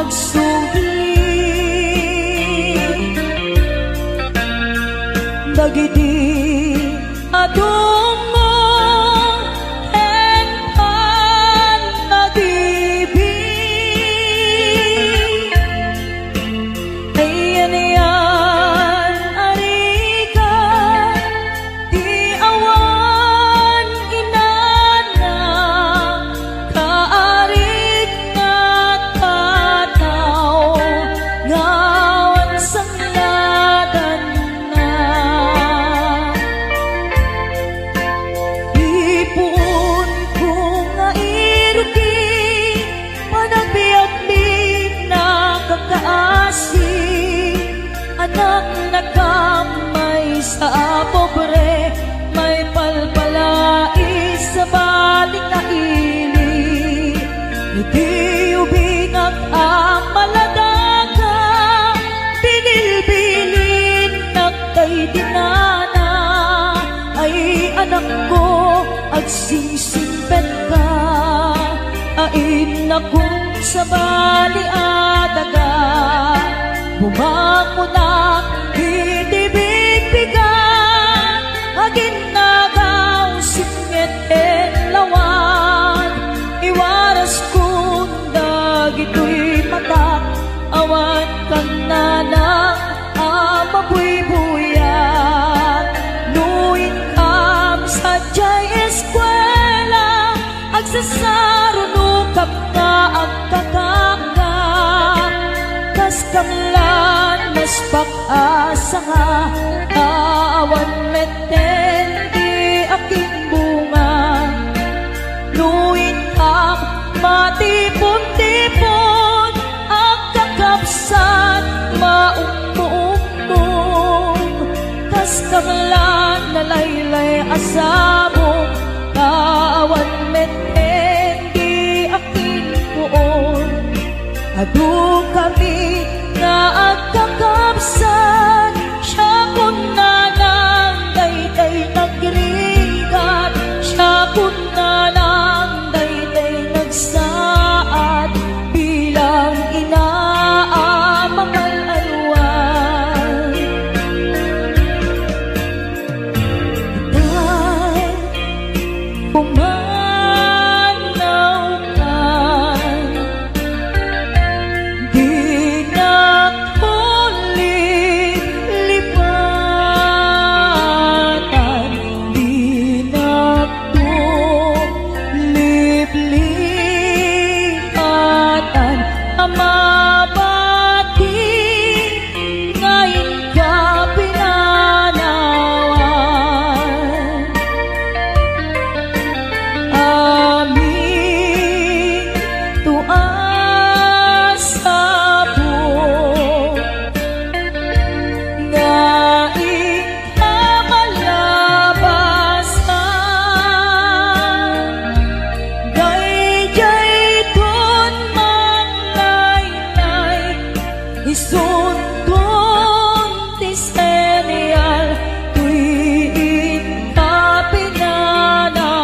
C: magsuli dagiti adong mo pan nag-ibig ayan yan arikan di awan inana kaarik na tataw ngawan sangladan na ipon ko nga iruki panagbiag-big na kakaasi anak na kamay sa pobre may palpalais sa balik na ili iti ubingak ang maladaga binilbilin na kay dinana ay anak ko at singsimpet ka ain akong sa bali adaga bumango na itibigbigan aginagaw singit en lawan iwaras kong dagito'y matak awan kang nanang amabuybuyan nuin kam sa jay eskwela agsasarunukap nga ang kakaka kas kamlan mas pag-asa nga awan meten di aking bunga nuin kam matipon-tipon ang kakapsat maumbo-umbong kas kamlan nalaylay asamo awan meten di aking buon adu kami nga agkakapsan siya kung nanang dayday nagrigat siya kung nanang dayday nagsaad bilang inaamangal alwan dahil pumanaw ka di na ulit lipatan di na liplipatan amabati ngayon ka pinanawan aming tuasabo ngaing kamalabasan gayjay dun manlaylay isuntun ti serial tuwing ka pinanawan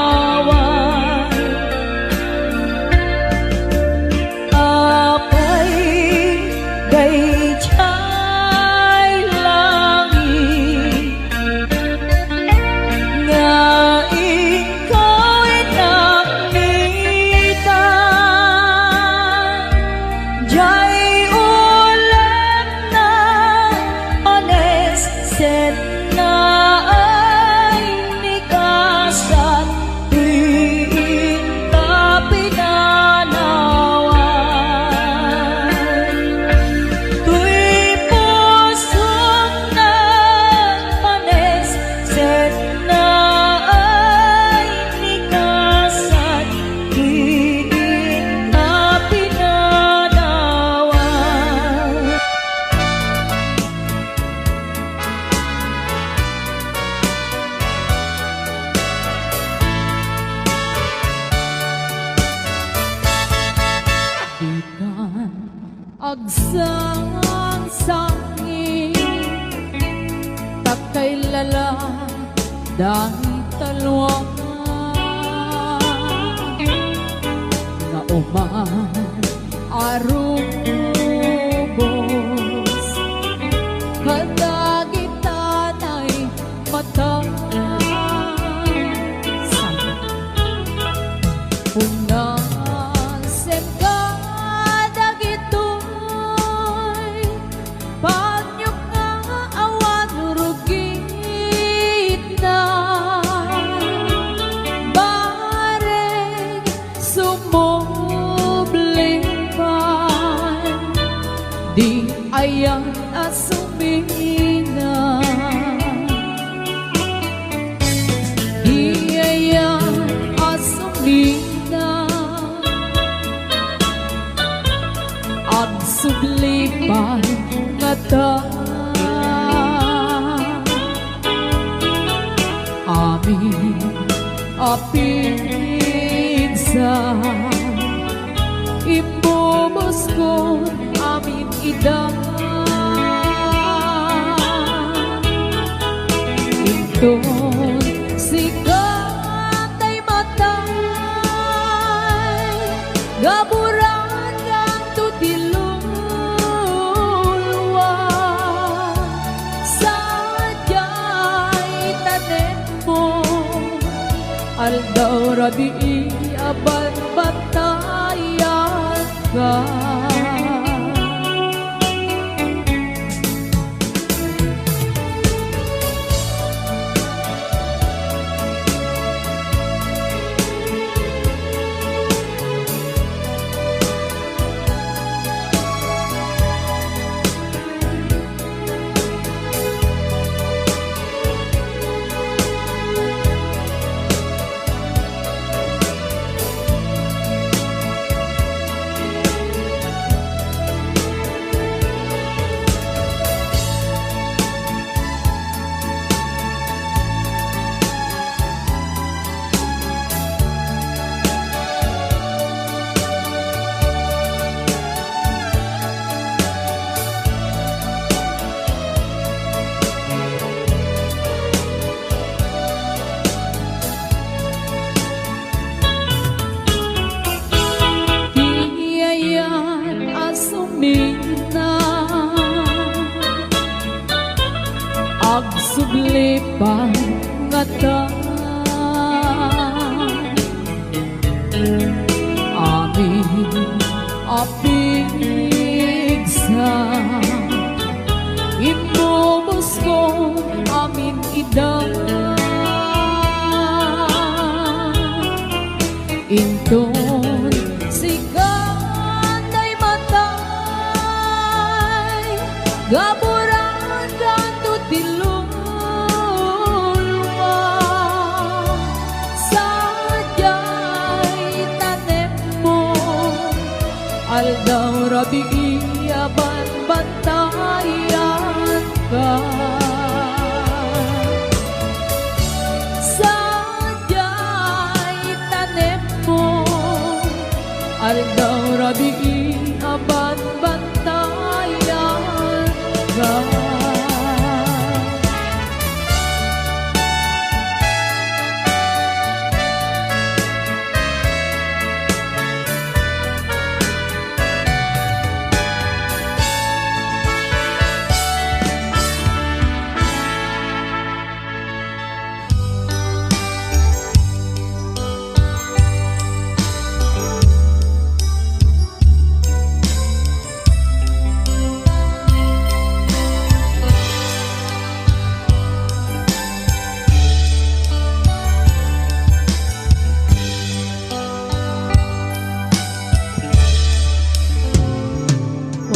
C: apay gayjay langit nga ikaw ay nakmitan jay ulan na ones set na ay nikasan tuwing ka pinanawan tuy pusong nagpanes set na ay nikasan tuwing ka pinanawan ikan agsang sangi takay lala dahil talwang nga uman arong ayan asumina ayan asumina ang sublipan mata amin apigsa ibubos ko amin ida inton sikat ay matay gaburan kang tutilulwa sadyay tanem mo aldaw rabi aban batayan ka asumina ag sublipan ngata amin apigsa imubos ko amin ida inton sikat ay matay gaburan kang tutilulwa sadyay tanem mo aldaw rabi aban bantayan ka sadyay tanem mo aldaw rabi aban bantayan ka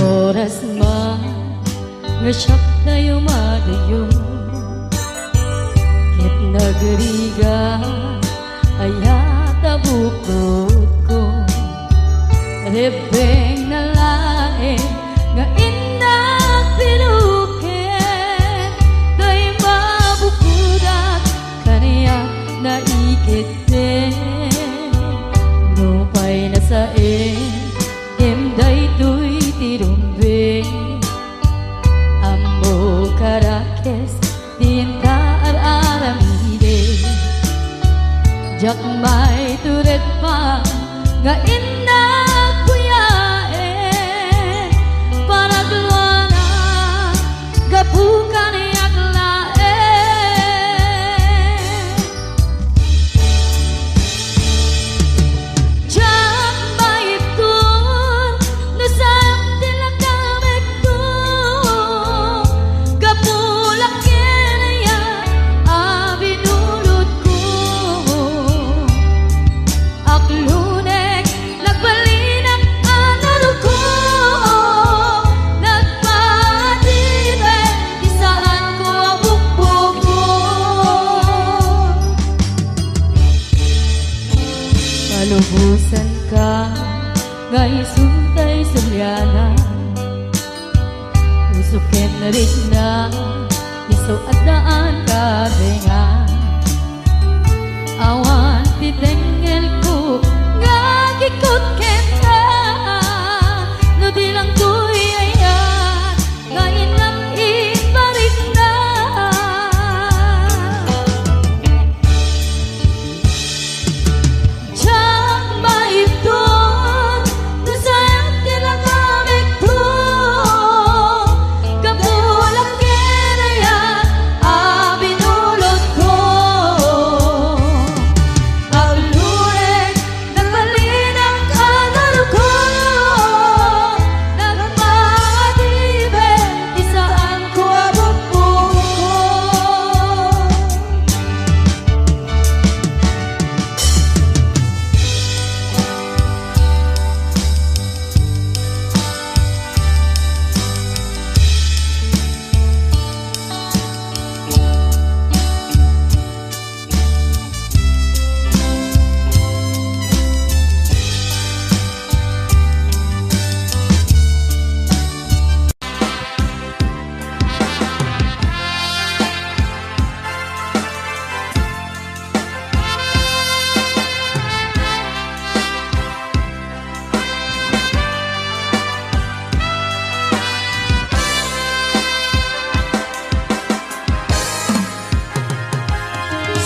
C: oras man nga siyak tayo madayo ket nagriga ayata bukod ko rebeng na lae nga inang pinuket day mabukudat kaniya naikite nupay na sae emday tuy tirumbe ammo karakes din ka araramide jak may turet pa nga inna kuyae para duana gabukan yaklae jak may tu suntay sulyana Puso ken rin na iso at daan kabenga Awan ti tengel ko ngagikot ken ka No di lang tuy ayan ngayon lang ibarik na Tiyang maipton nasayang tinagamit ko Kapulang kinayan abinulot ko Agluren nagbalinang kanaro ko Nagmatibe isaan ko abot ko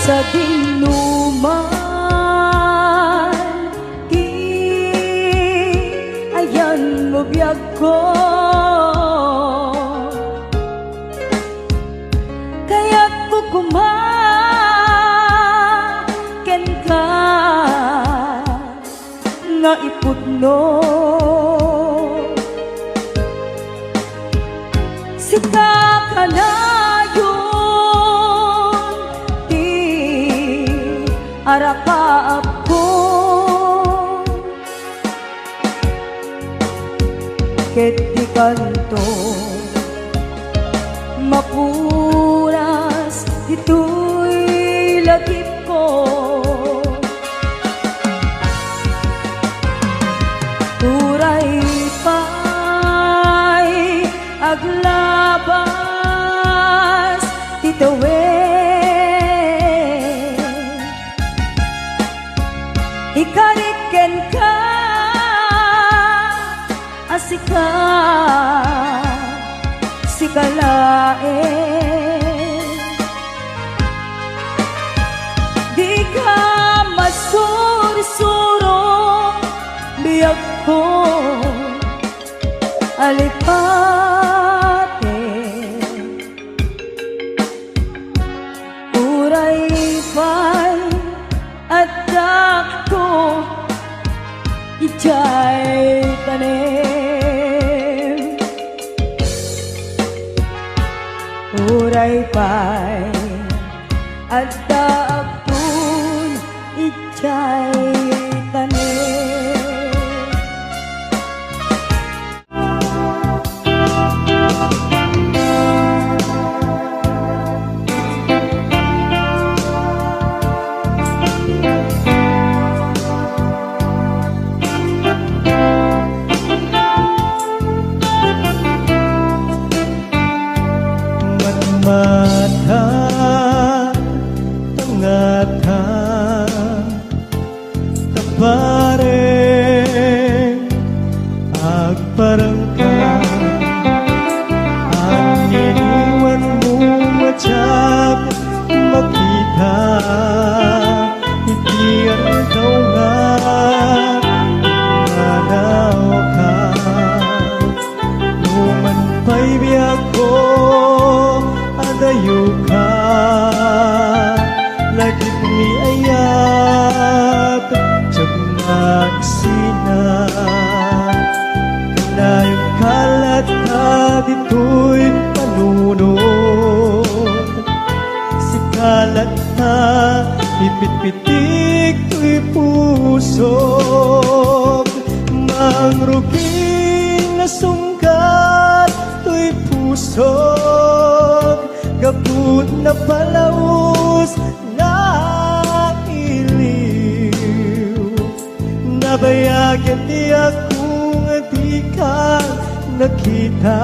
D: Sa dinuman di ayan mo biyag ko Kaya't kukumaken ka nga iputno Sika ka na arakaap ko ket di kanto mapuras ito'y lagip ko Uray pa'y aglabas titawin Ikariken ka asika sikalae Di ka masurisuro biyag ko alipate Uray pa'y adak ko ijay tanim Uray pa'y adak ko ijay tanim
B: mata tangata tapareng agparangka ang iniwan mo matyak makita hindi ang ikaw nga manaw ka numan pa'y biyak ko adayo ka lagip ni ayat jamak sina kanayong kalat ka dito'y panunod si kalat na pipit-pitik to'y puso mangruging na sungkat to'y puso kaput na palaus na iliw nabayagan di akong nakita.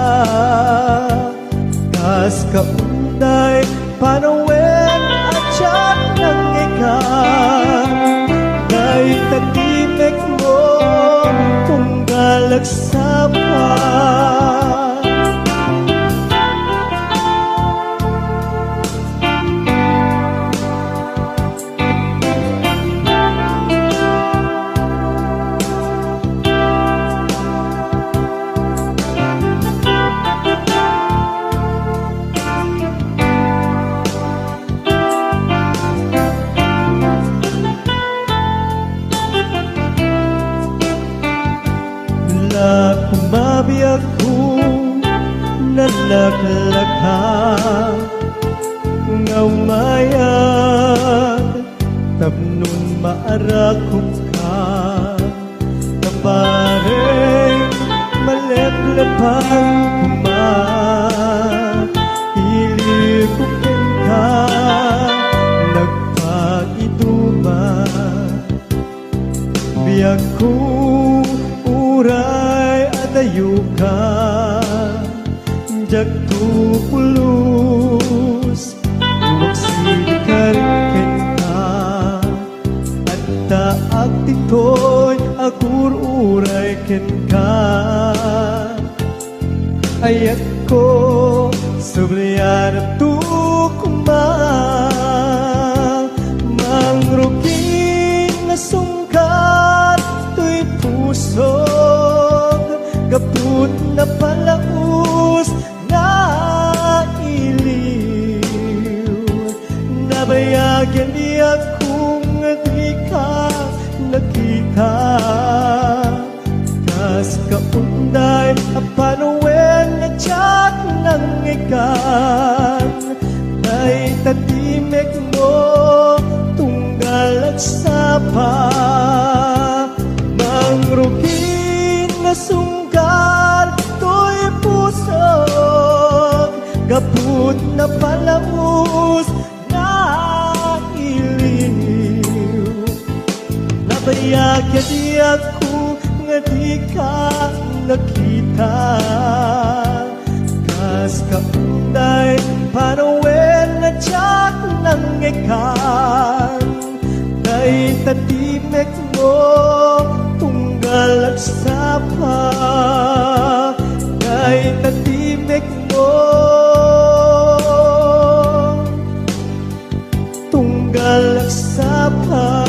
B: Kas kaunday panawin at siyak ng ikaw. Dahil tatimek mo tunggal agsapa. Kumabi ako nalaglaka nga umayag tapnon maarakot ka kabareng maleplepang kumahilikukin ka nagpag-iduma biyak ko uray adayo ka jagto pulos magsikarken ka at taag titoy agur uray ken ka ayat ko sabliyan at tukuma mangruking na sungkat to'y puso kaput na palaus na iliw nabayagyan di akong di ka nakita kas kaunday apanuwen na tiyat ng ikan ay tatimek mo tunggal at sapa mangrukin na sungkar to'y pusog gaput na palamus na iliw nabayagya di ako nga di ka nakita kas kaunday panawen na tiyak ng ikan kay tatimek mo tunggal at sapa kay tatimek mo tunggal at sapa.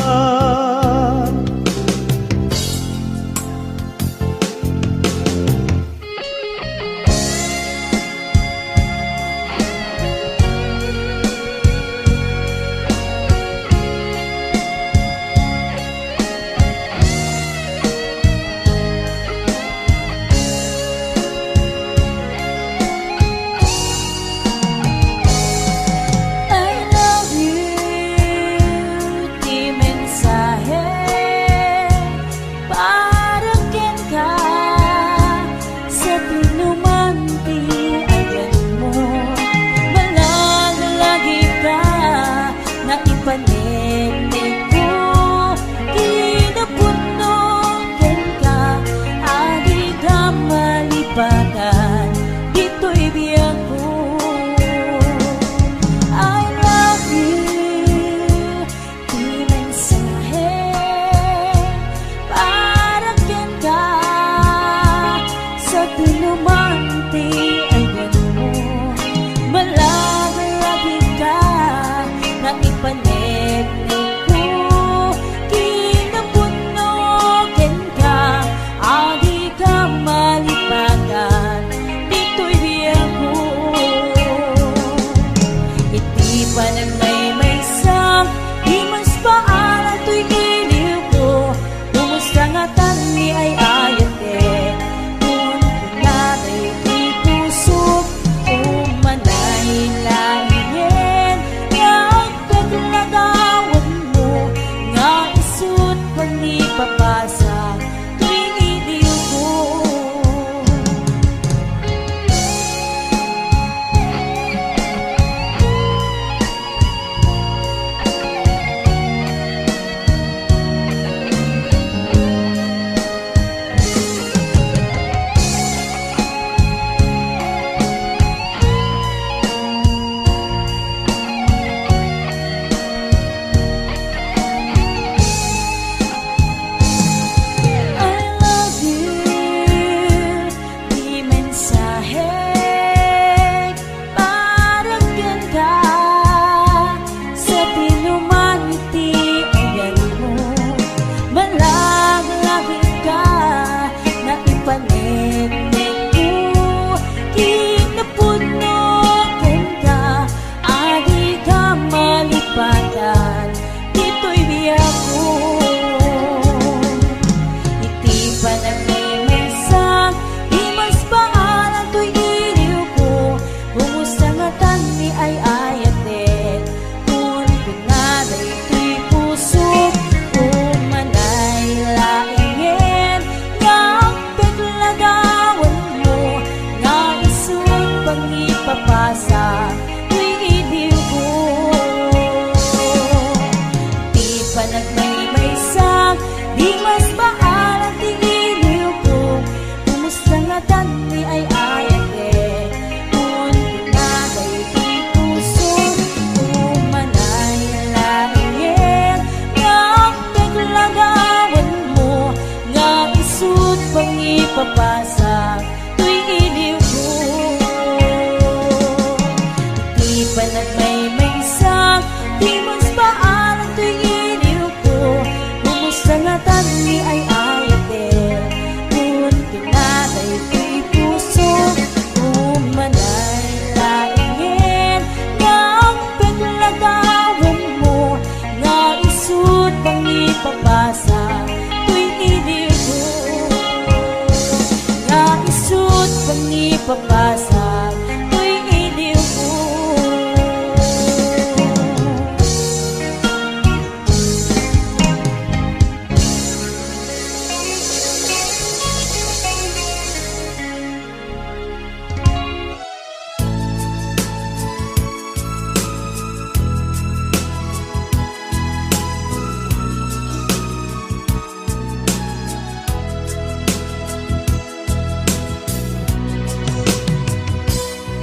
C: nagpapasa tuwing iliw mo.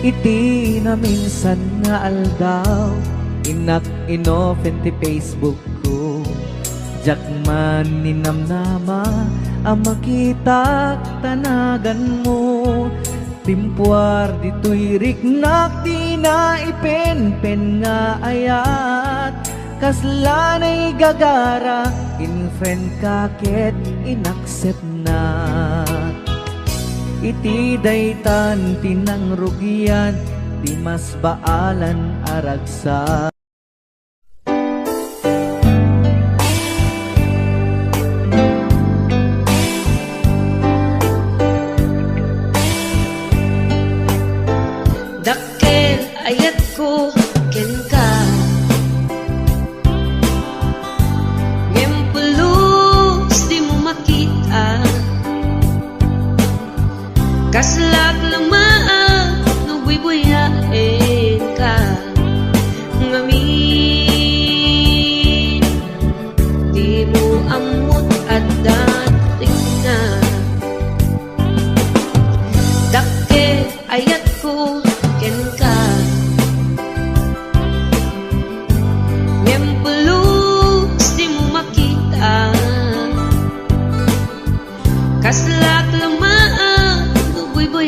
B: Iti na minsan nga aldaw, inak inofen ti Facebook ko. Jak man ninamnama, ang makitak tanagan mo. Timpuar dito'y riknak, di na ipen-pen nga ayat. Kaslanay gagara, in-friend ka ket inaccept na. Iti daytan tinang rugian, di mas baalan aragsa.
A: Dakkel ayat ko ken ka, ngempulus di mo makita. Kaslag lamaan no buy-buyain ka, ngamin di mo amot at dating na. Dakkel ayat ko ken ka, ngempulus di mo makita. Kaslag lamaan no buy-buyain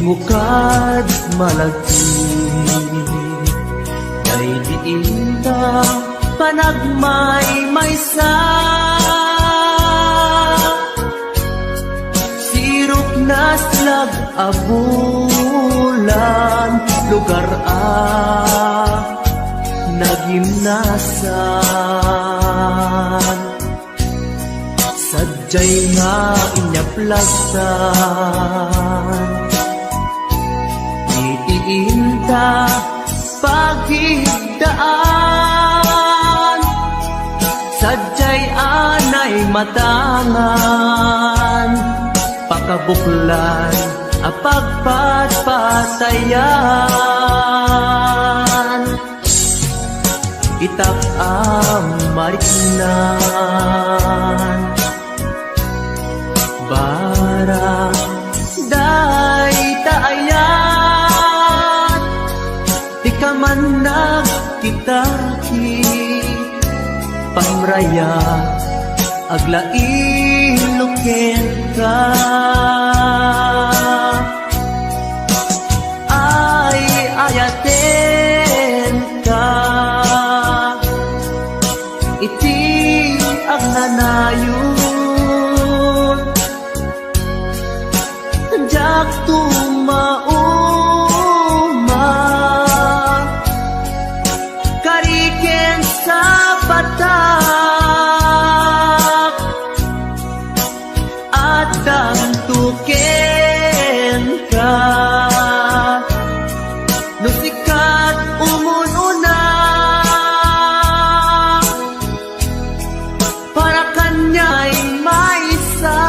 B: Himukad malagti Kay diin ka panagmay maysa Sirok na slag abulan Lugar nagimnasan Sadyay nga inyaplasan Itiinta pagigdaan Sadyay anay matangan Pakabuklan apagpatpatayan Itap ang mariknan Bara day taayan Di ka man nagkitaki Pamraya aglain luken ka Ay ayaten ka Iti ang nanayon Jak tumauma Kariken sa patak At damtuken ka Nusikat umununa Para kanya'y maisa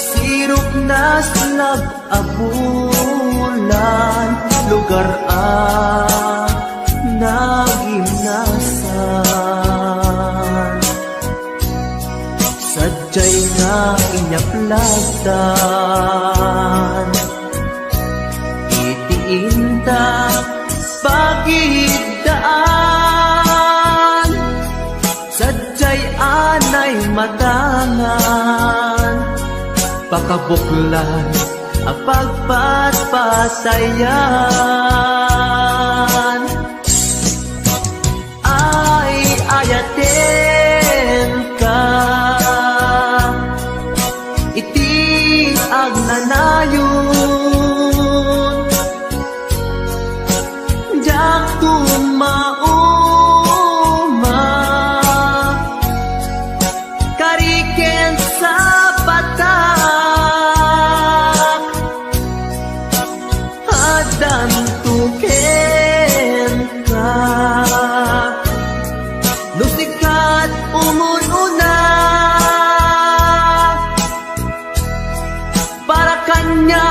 B: Sirok na slag abulan Lugar nagimnasan Sadyay nga inyaplatan Itiinta pagigdaan Sadyay anay matangan Pakabuklan apagpatpatayan Ay ayaten ka Iti ang nanayon Jak tumauma Kariken sa patak Adan tuken ka Nusikat umununa Para kanya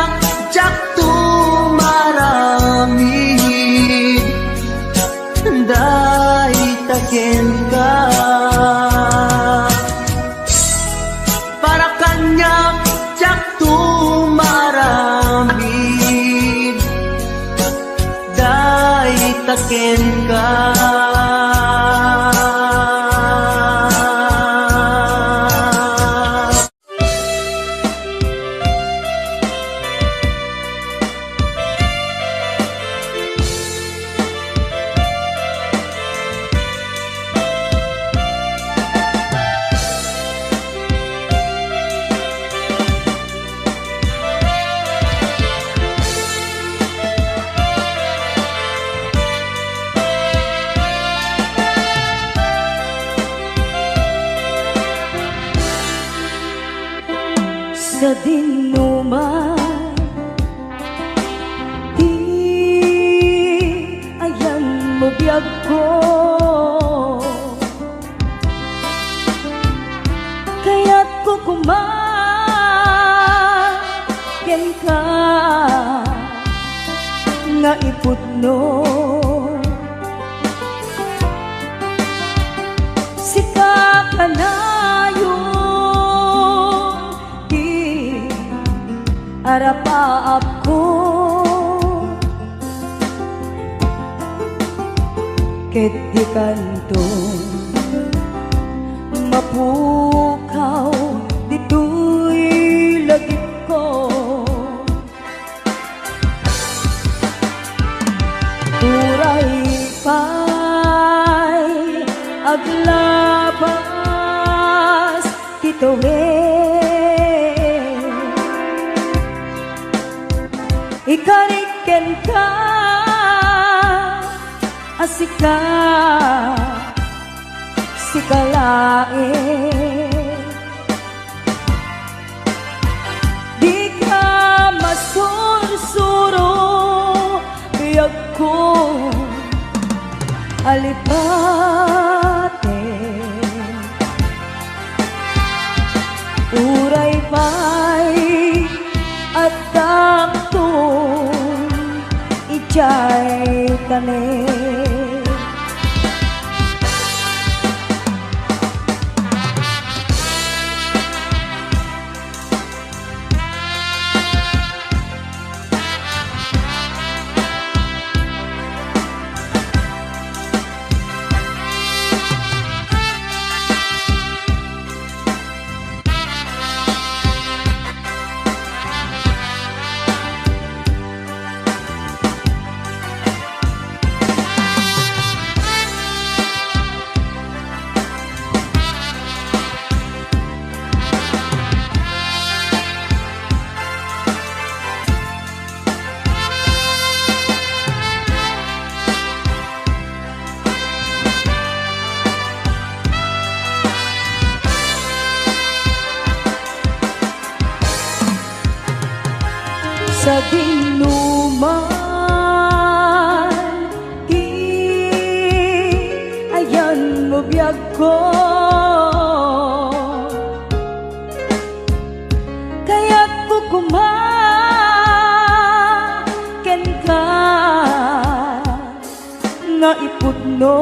B: jak tumaramid Day taken ka Para kanya jak tumaramid Day taken ka
D: Sa dinuman Di ayan mo biyag ko Kaya't ko kumagen ka Nga iputno Sika ka na arapaap ko ket di kanto mapukaw dito'y lagi aglabas tituwid ikariken ka asika sikalain di ka masursuro biyag ko alipate uray pa'y at taktong ijay tanin sa dinuman di ayan mo biyag ko kaya ko kumaken ka nga ipudno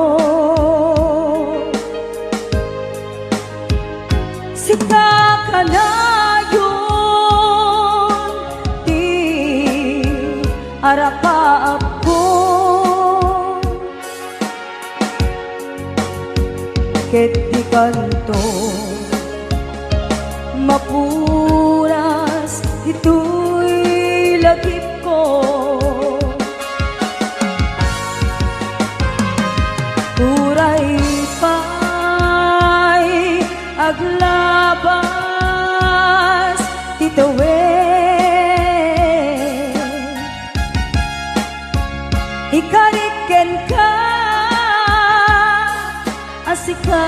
D: sika ka na arapa ako ket di kanto mapuras ito'y lagip ko uray pa'y aglabas tituwid ikariken ka asika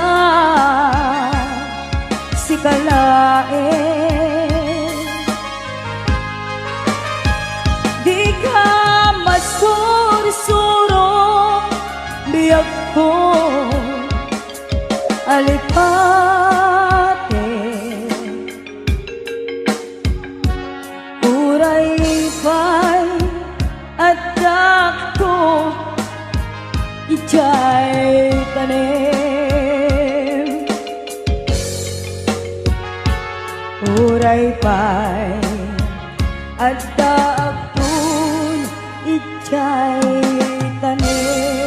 D: sikalain di ka masursuro biyag ko alipate uray pa'y at takto ijay tanim uray pa'y at takto ijay tanim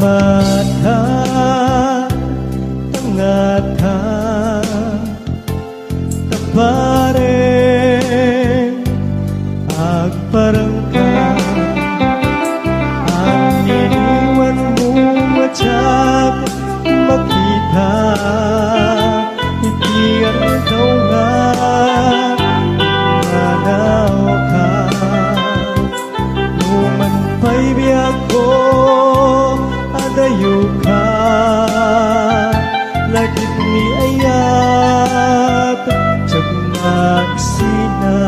B: mata tangata tabareng agparangka ang iniwan mo matyak makita itiyan daw nga manaw ka numan pa'y biyak ko adayo ka lagit ni ayat tiyag magsina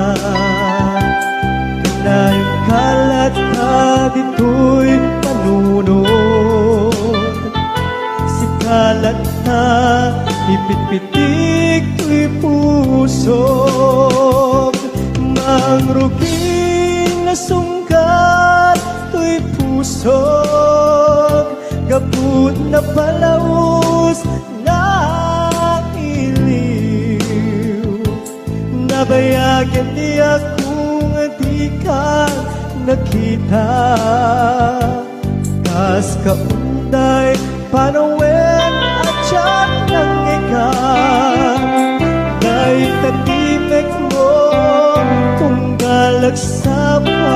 B: kanay kalat ka dito'y panunod si kalat na ipitpitik to'y pusog mangruging na sungkat to'y pusog gabut na palaos na iliw nabayagan di akong di di ka nakita. Kas kaunday panawen at siya ng ikan. Dahil tatimek mo tunggal agsapan.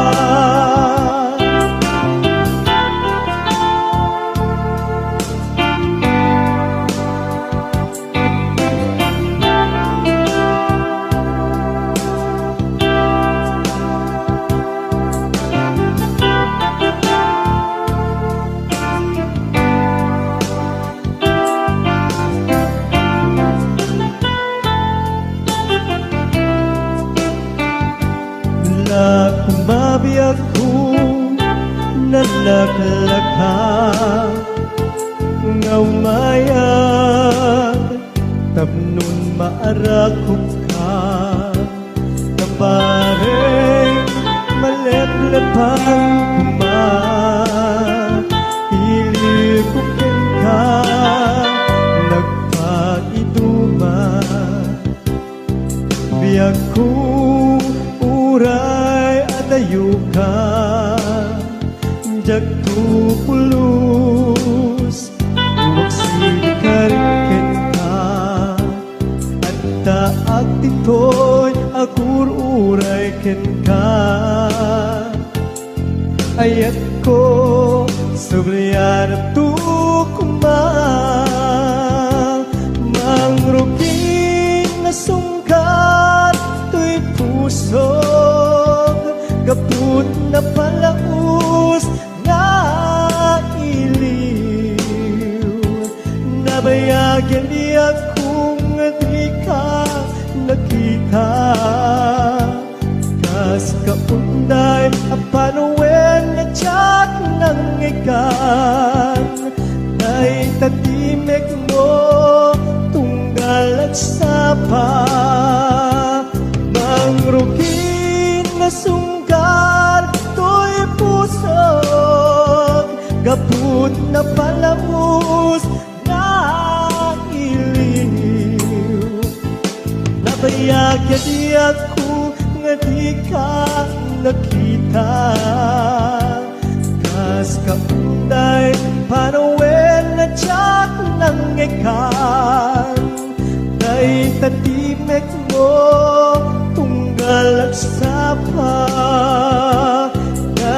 B: Kumabiyag ko nalaklaka nga umayag tapnon maarakop ka kabareng maleplepang ilikupin ka nagpaiduma biyag ko uray adayo ka jagto pulos magsikarikin ka at taag titoy agur uray ken ka ayat ko sabriyan at tukuma mangrugin na sungkat to'y pusog gaput na palaus na iliw nabayagyan di akong di ka nakita kas kaunday apanuwen na tiyat ng ikan ay tatimek mo tunggal at sapa mangrugin na sunggar to'y pusog gaput na palamus na iliw nabayagyan di ako nga di ka nakita kas kaunday panawen na tiyat ng ikan ay tatimek mo tunggal agsapa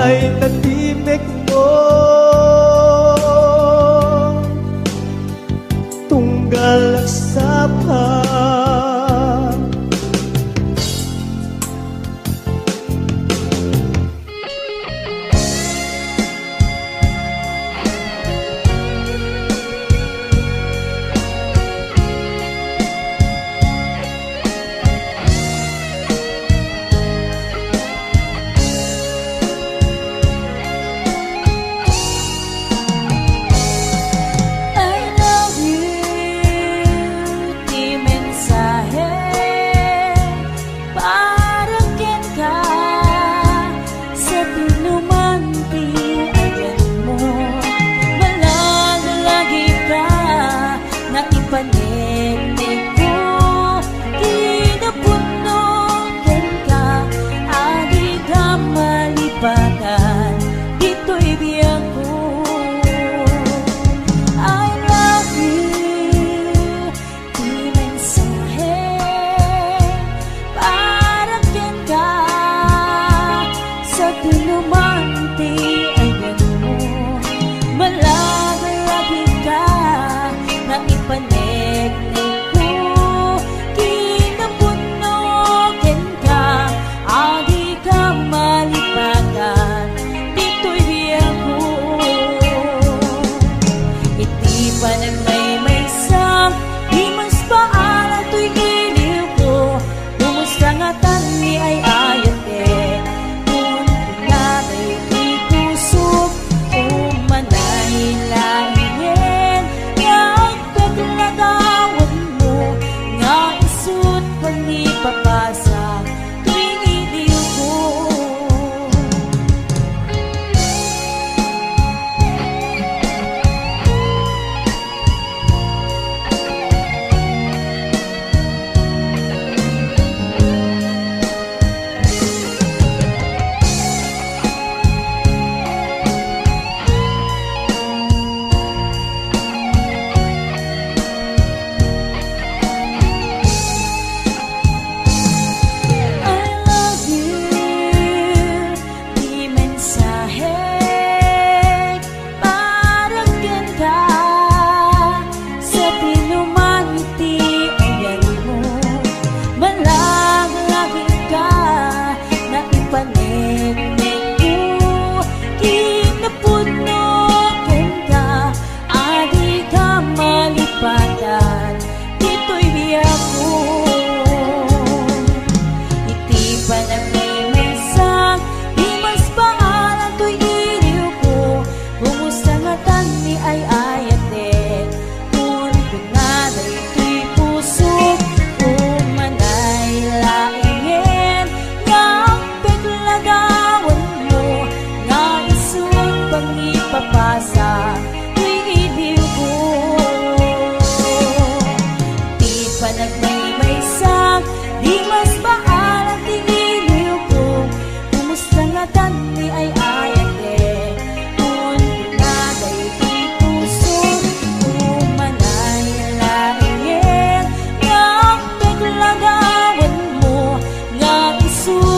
B: ay tatimek mo tunggal agsapa.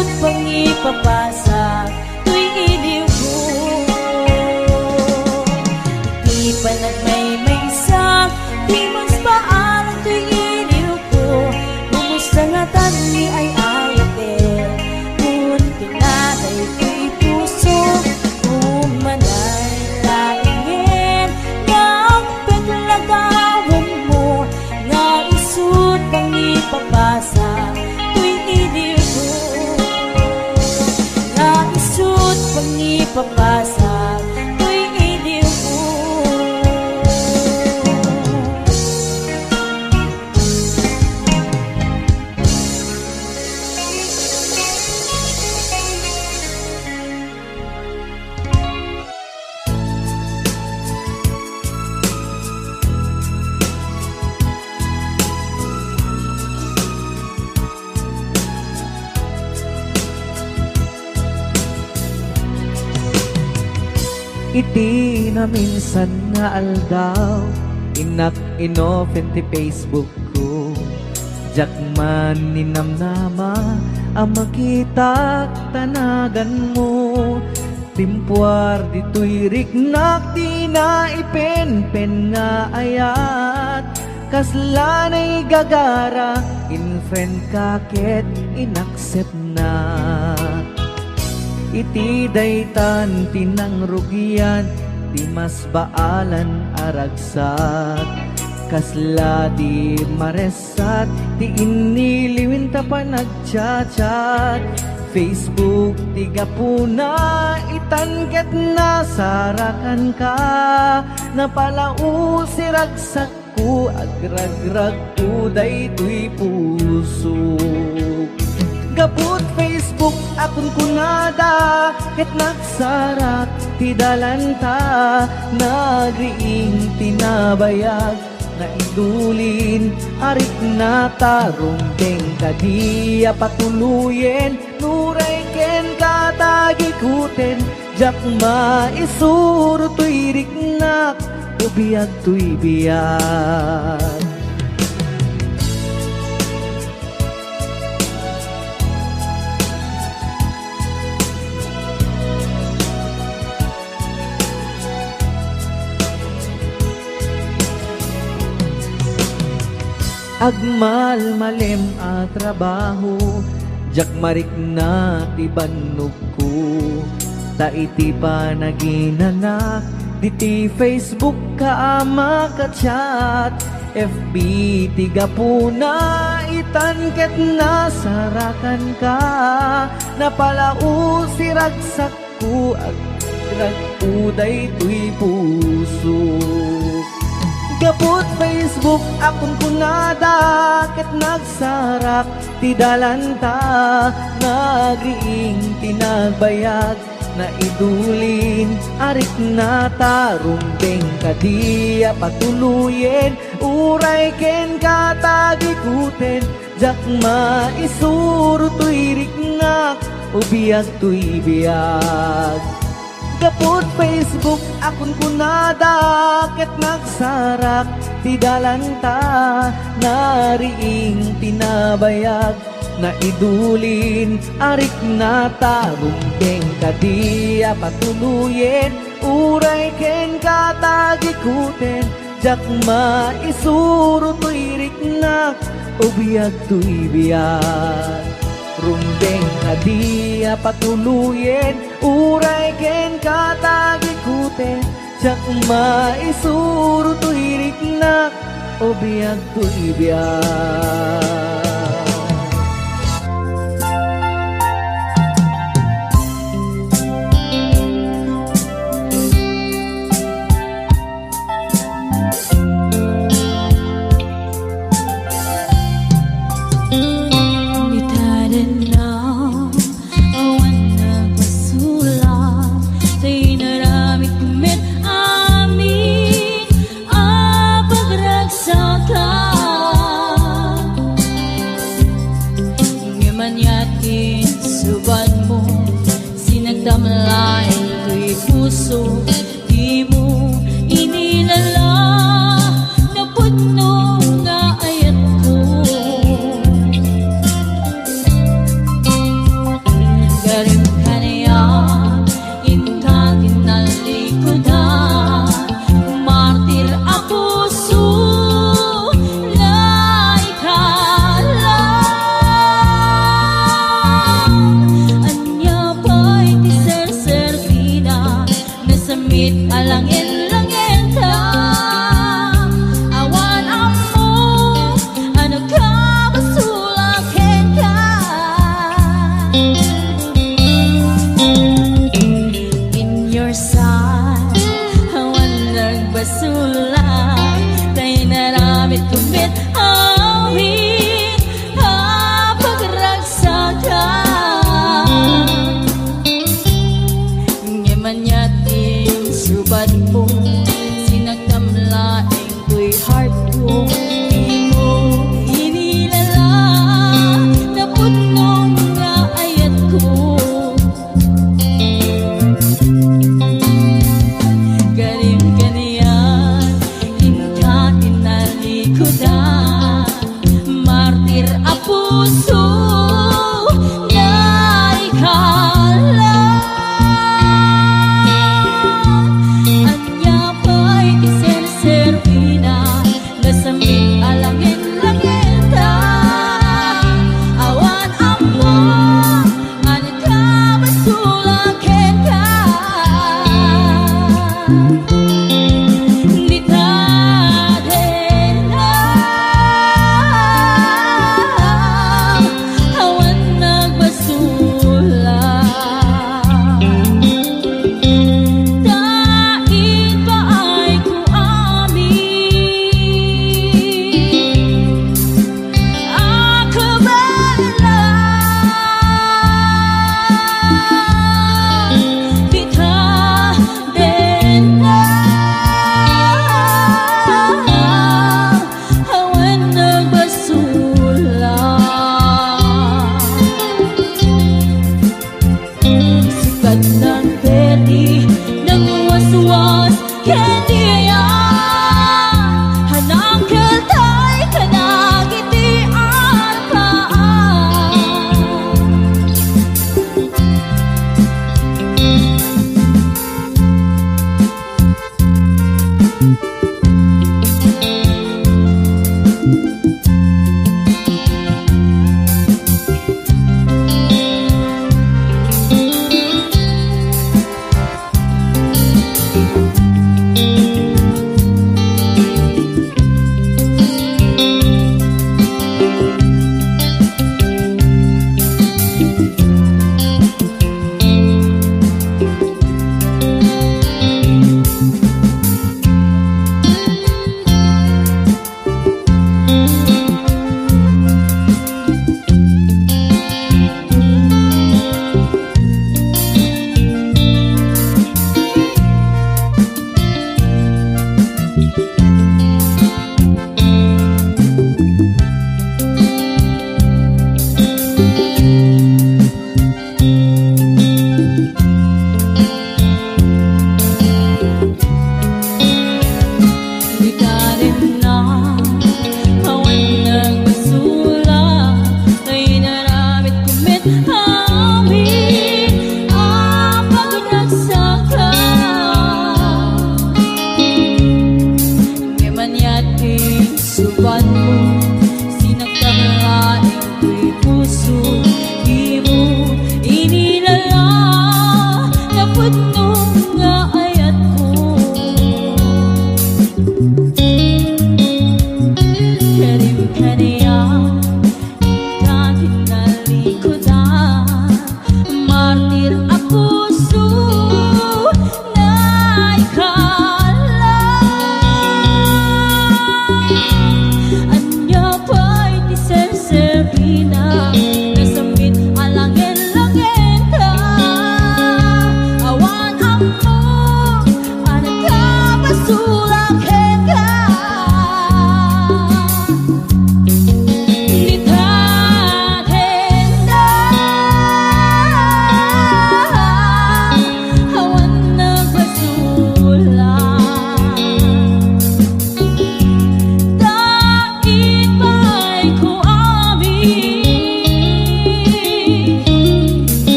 C: isut pang ipapasa tuwing iliw ko. Di pa nagmaymaysak, di mas paalam tuwing iliw ko. Bumusta nga tani ay ayate, kung pinatay ko'y puso. Umanay laingin, nga ang paglagawan mo, nga isut pang ipapasa tuwing iliw ko. Nga isut pang ipapasa tuwing iliw ko.
B: Iti na minsan nga aldaw, inak inopen ti Facebook ko. Jak man ninamnama, ang makita tanagan mo. Timpuar dito'y riknak, di na ipen-pen nga ayat. Kaslanay gagara, in friend kaket inaccept na. Iti daytan tinang rugian, di mas baalan aragsat. Kasla di maresat, di iniliwin ta pa nagchat-chat. Facebook tiga puna, itanget na sarakan ka. Napalau si ragsak ko, agragrag ko daytoy puso. Gabut Facebook akon kunada, ket nagsarak ti dalanta. Nagriing tinabayag, na idulin arik na tarong deng kadiya patuluyen. Nuray ken katagikuten, jak maisuro tuy riknak, ubiyag tuy biyag. Agmal malem a trabaho, jak marik na ti bannog ko. Ta iti pa naginanak, diti Facebook ka ama ka chat. FB tiga puna, itanket na sarakan ka. Napalau si ragsak ko, agrag uday tuy puso. Gabut Facebook akon kunada, ket nagsarak ti dalanta. Nagriing tinagbayag, na idulin arik na tarong deng kadiya patuluyen. Uray ken katagikuten, jak maisuro tuy riknak, ubiyag tuy biyag. Gapot Facebook akon kunada, ket nagsarak ti dalanta. Nariing tinabayag, na idulin arik na tarong deng kadiya patuluyen. Uray ken katagikuten, jak maisuro tuy riknak, ubiyag tuy biyag. Rundeng kadiya patuluyen, uray ken katagikuten, jak maisuro tuy riknak, ubiyag tuy biyag.
C: Suban mo, sinagdamlain ko'y puso. Di mo inilala, na puno nga ayat ko. In your side, awan nagbasula, kay naramit kumit awit, pagragsakan. Ngamanyating subat mo, sinagtamlaing ko'y heart ko. Di mo inilala, naputnong nga ayat ko. Galing kaniyan, inka inalikudan, martir a puso na ikala. Anya pa'y iserservina, nasamit alangin langita. Awan ambon, ano ka basulakin ka. Di taden na, awan nagbasula. Daig pa ay ko amin, akabala. Di taden na, awan nagbasula. Sikat ng peri, ng waswas, kaniyan. Hanang kaltay, kanagitian paan.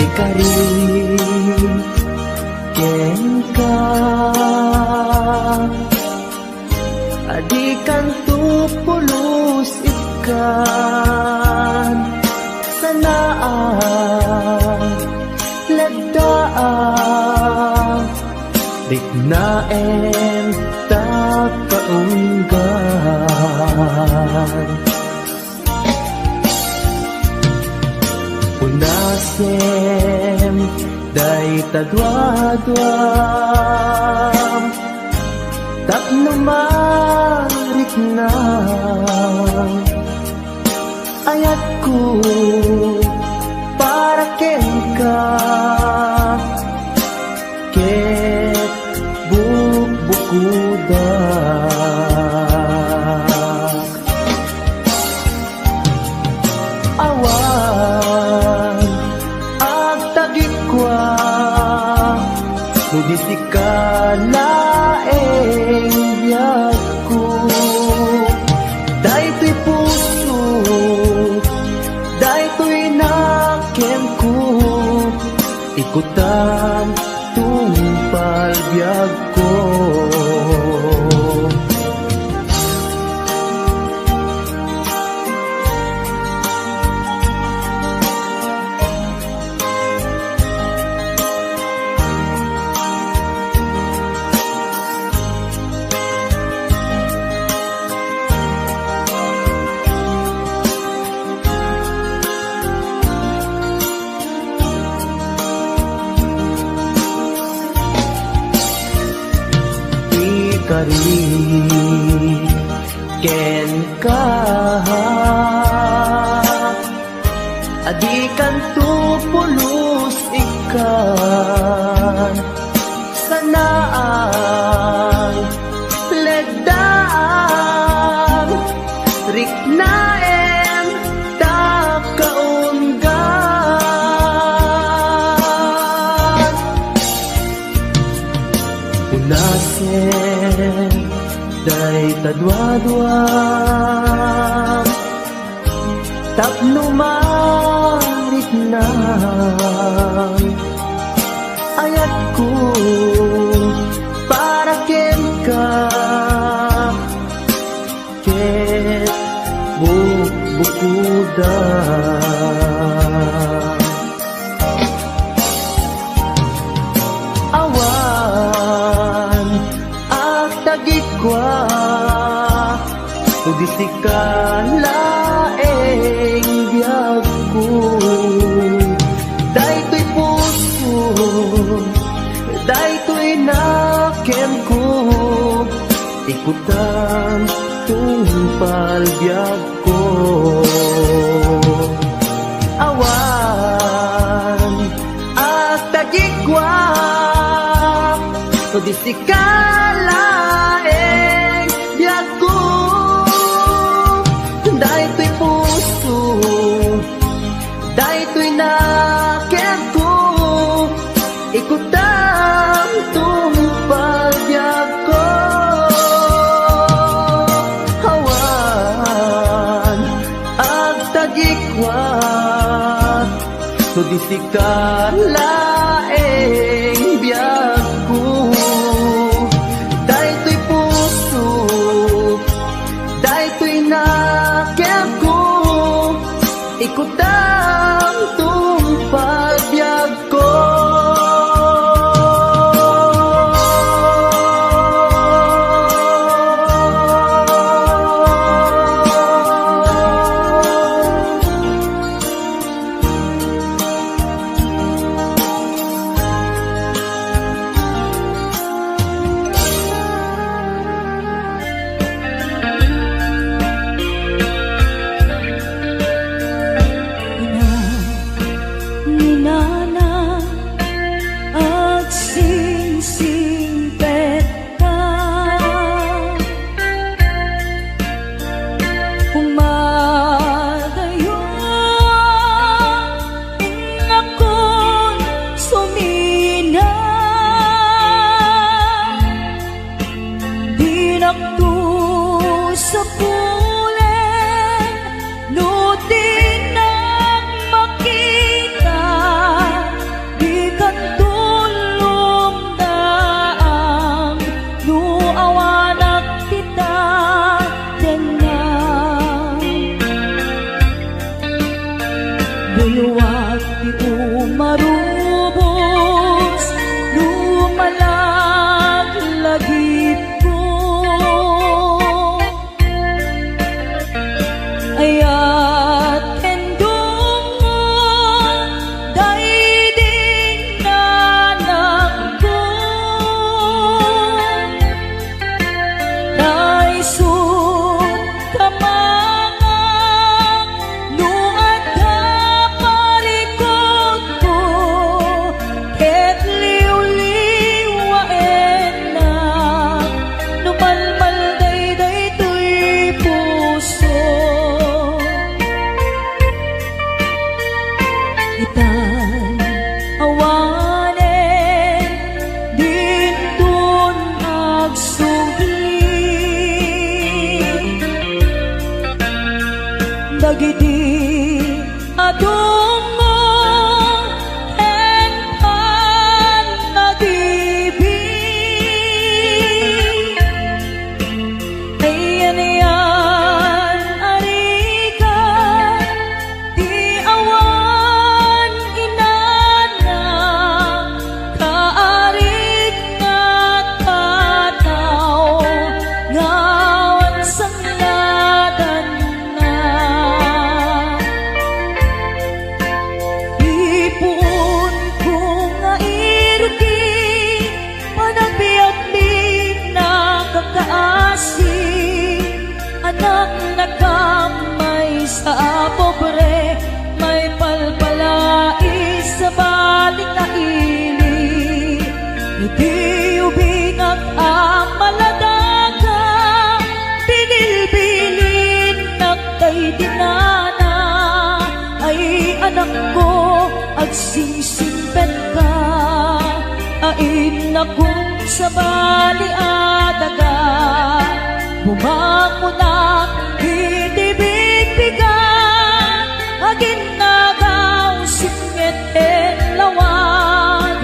B: ikari ken ka adikan tu pulos ikan sanaan lagdaan dignaen ta kaunggan unasem day tadwadwam tapno marik na ayat ko para ken ka ket bubukudak awan ag tagikwa nudisi ka laeng biyag ko daytoy puso daytoy nakem ko ikutan tungpal biyag ko ikari ken ka adikan tu pulos ikan sanaan legdaan riknaen ta kaunggan unasen day tadwadwam tapno marit na ayat ko para ken ka ket bubukudak awan at tagikwa tudisi ka laeng biyag ko daytoy puso daytoy nakem ko ikutan tungpal biyag ko awan at tagikwa tudisi ka laeng biyag ko daytoy puso daytoy nakem ko ikutan tungpal biyag ko awan ag tagikwa tudisi ka laeng biyag ko daytoy puso daytoy nakem ko ikutan tungpal biyag ko
D: Iti ubingak ang maladaga, binilbilin kay dinana. Ay anak ko, agsisimpet ka, ain akong sa bali adaga. Bumangon na hindi bigbigan, agin nagaw singit en lawan.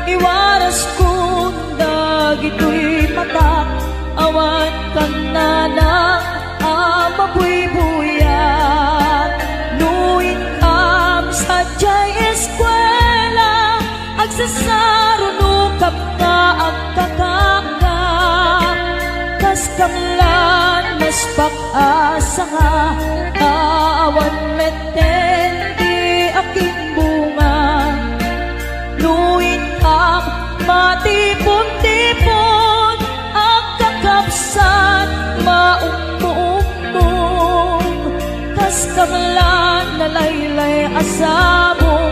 D: Iwaras kong dagito'y mata, awan kan na ng amabuy-buyan. Nuin kam sa jay eskwela, agsasarunukap nga ang kakaka. Kas kamlan mas pag-asa nga, awan meten di aking bunga. Nuin kam matipon-tipon, ang kakapsat maumbo-umbong. Kas kamlan nalaylay asamo,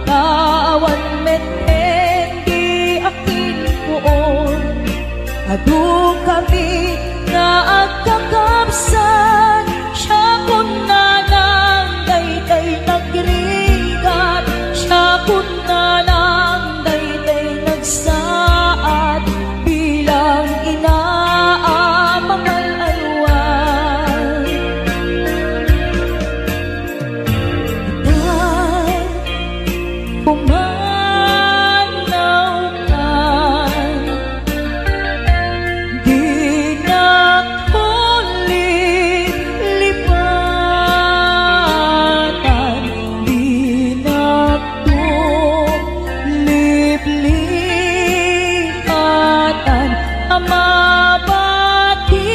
D: awan meten di aking buon. Adu kami nga agkakapsan, siya kun na ng dayday nagrigat, siya kun na ng dayday nagsaad, bilang inaamang alwan. Ay, pumanaw ka, di na lipatan, di na liplipatan. Amabati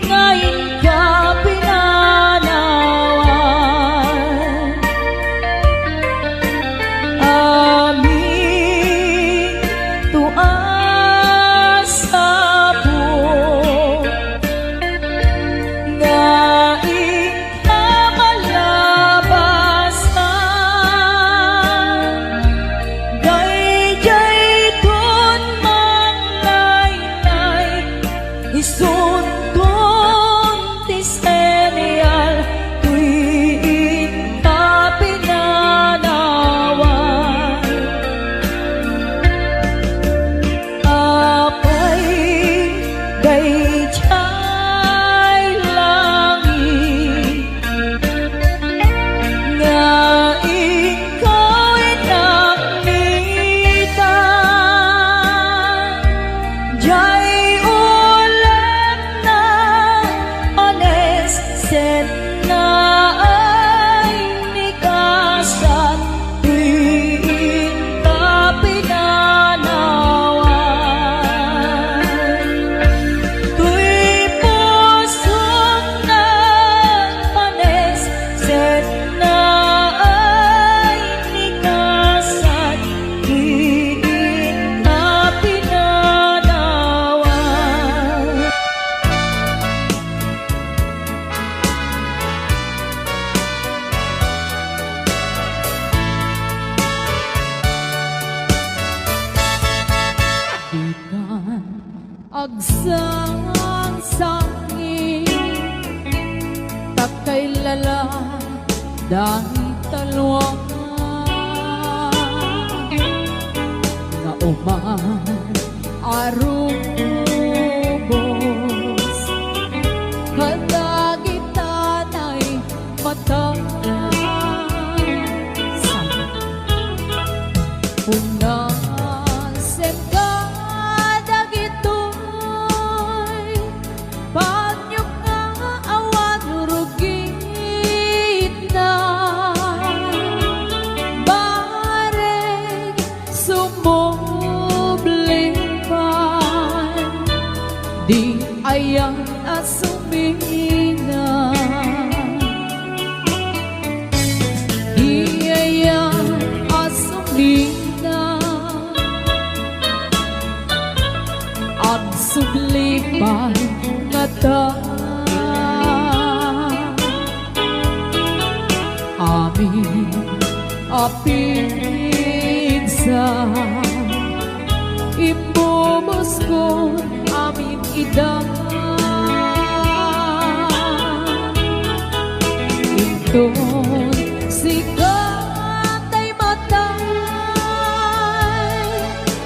D: ngayon ka pinanawan. Aming tuas sa buong, ngaing kamalabasan. Dayjay dun manlaylay, isuntun ti serial, tuwing ka pinanawan. Apay dayjay langit, nga ikaw ay nakmitan. Jay ulit na ones set na ay nikasan, tuwing ka pinanawan. Tuy pusong nagpanes, set na ay nikasan, tuwing ka pinanawan. Ikan agsang sangi, takay lala dahil talwang nga uman arubos, kadagitanay mata sa unang dagitoy panyok nga awan rugit na, bareng sumublipan, di ayang asumina. Di ayang asumina, ang sublipan nga ta. Amin apigsa, Inton sikat ay matay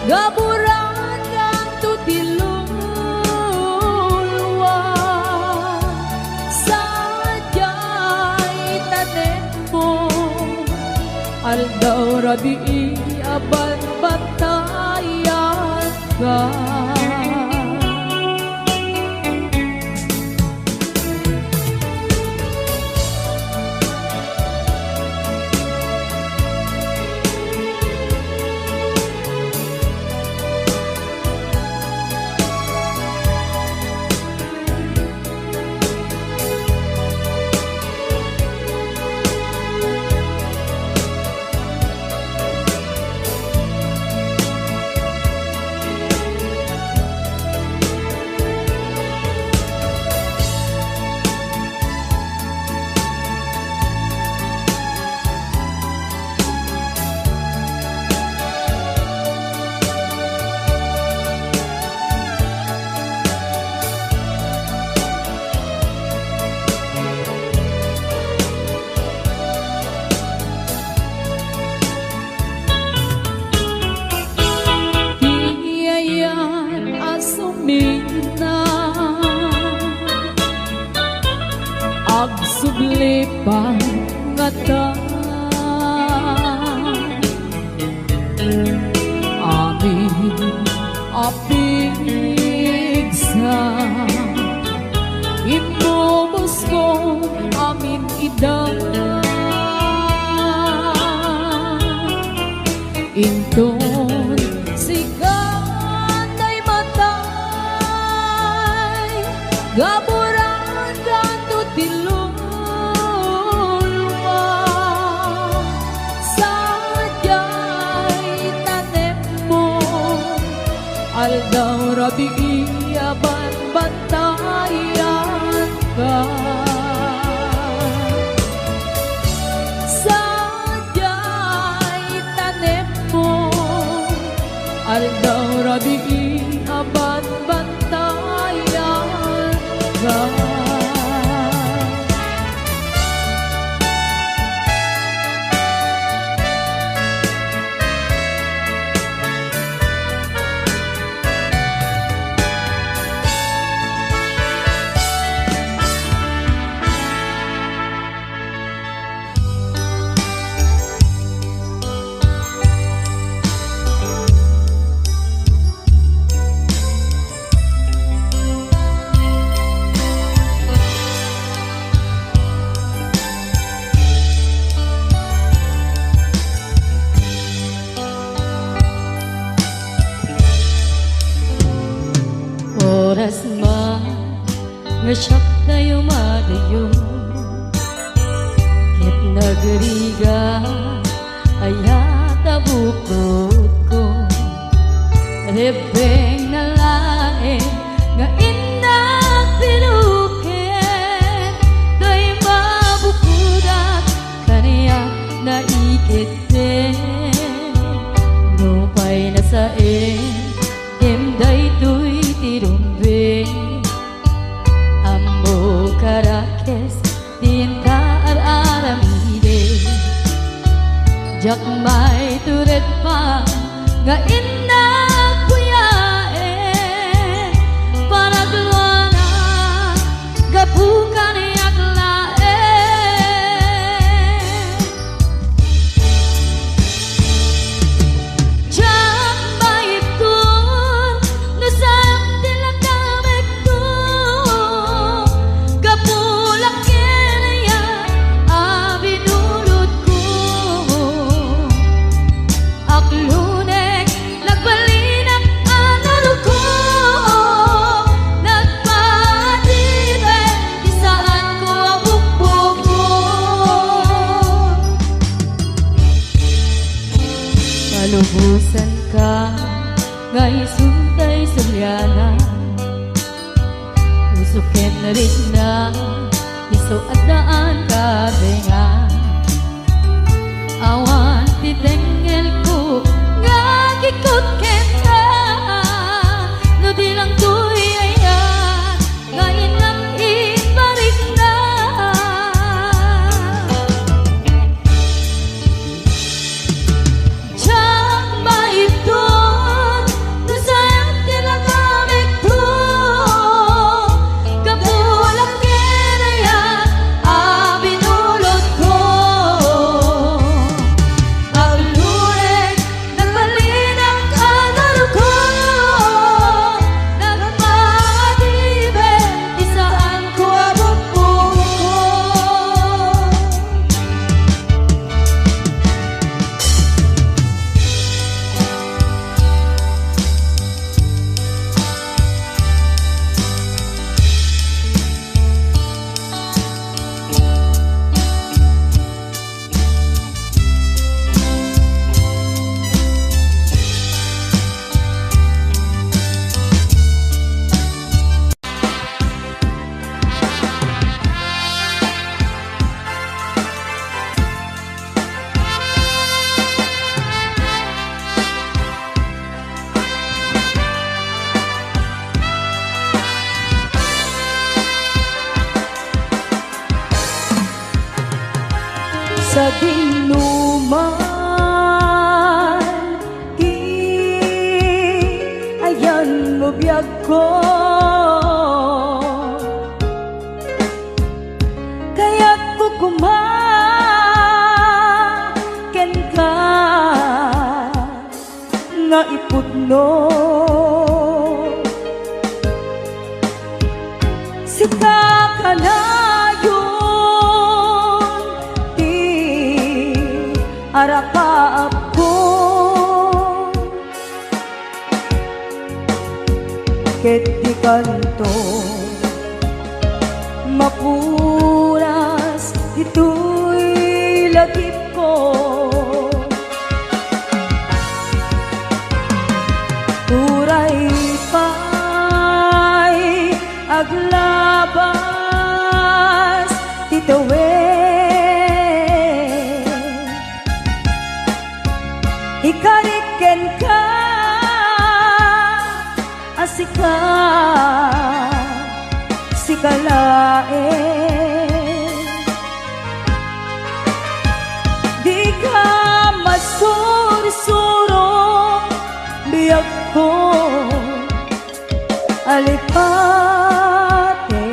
D: gaburan kang tutilulwa sadyay tanen mo aldaw rabi aban batayan ka. Agsublipan nga ta amin apig sa imubos ko amin idang inton sikat ay matay gaburan kang tutilulwa sadyay tanem mo aldaw rabi aban batayan ka. Sadyay tanem mo aldaw rabi aban batayan ka. Oras man nga siyak na yumadayo Kit nagriga ayata bukod ko Rebeng na lae nga inang pinukin Do'y mabukudak kaniya na ikitin Nupay na sain Himday to'y tirumbe Ambo karakes Din kaar-aramide Jak may turet pa Nga inak kuyae Para gluana Gabukan yak lae Jak may kun Nusam dilagdamit ko Kapulak kinaya Abinulot ko Aklunek Nagbalinak analo ko Nagpatire Di saan ko ang bukbok ko Palubusan ka Ngay suntay sulyana Usukin na rin na Iso at daan ka denga Awan titengel ko Ngagikot kenta No di lang tuy ayan Ngayon lang iparik na
C: nga ipudno si kakanayon ti arakaap ko ket di kanto mapuras ito'y lagip ko uray pa'y aglabas titawen ikariken ka asika sikalaen di ka masursuro biyak ko alipate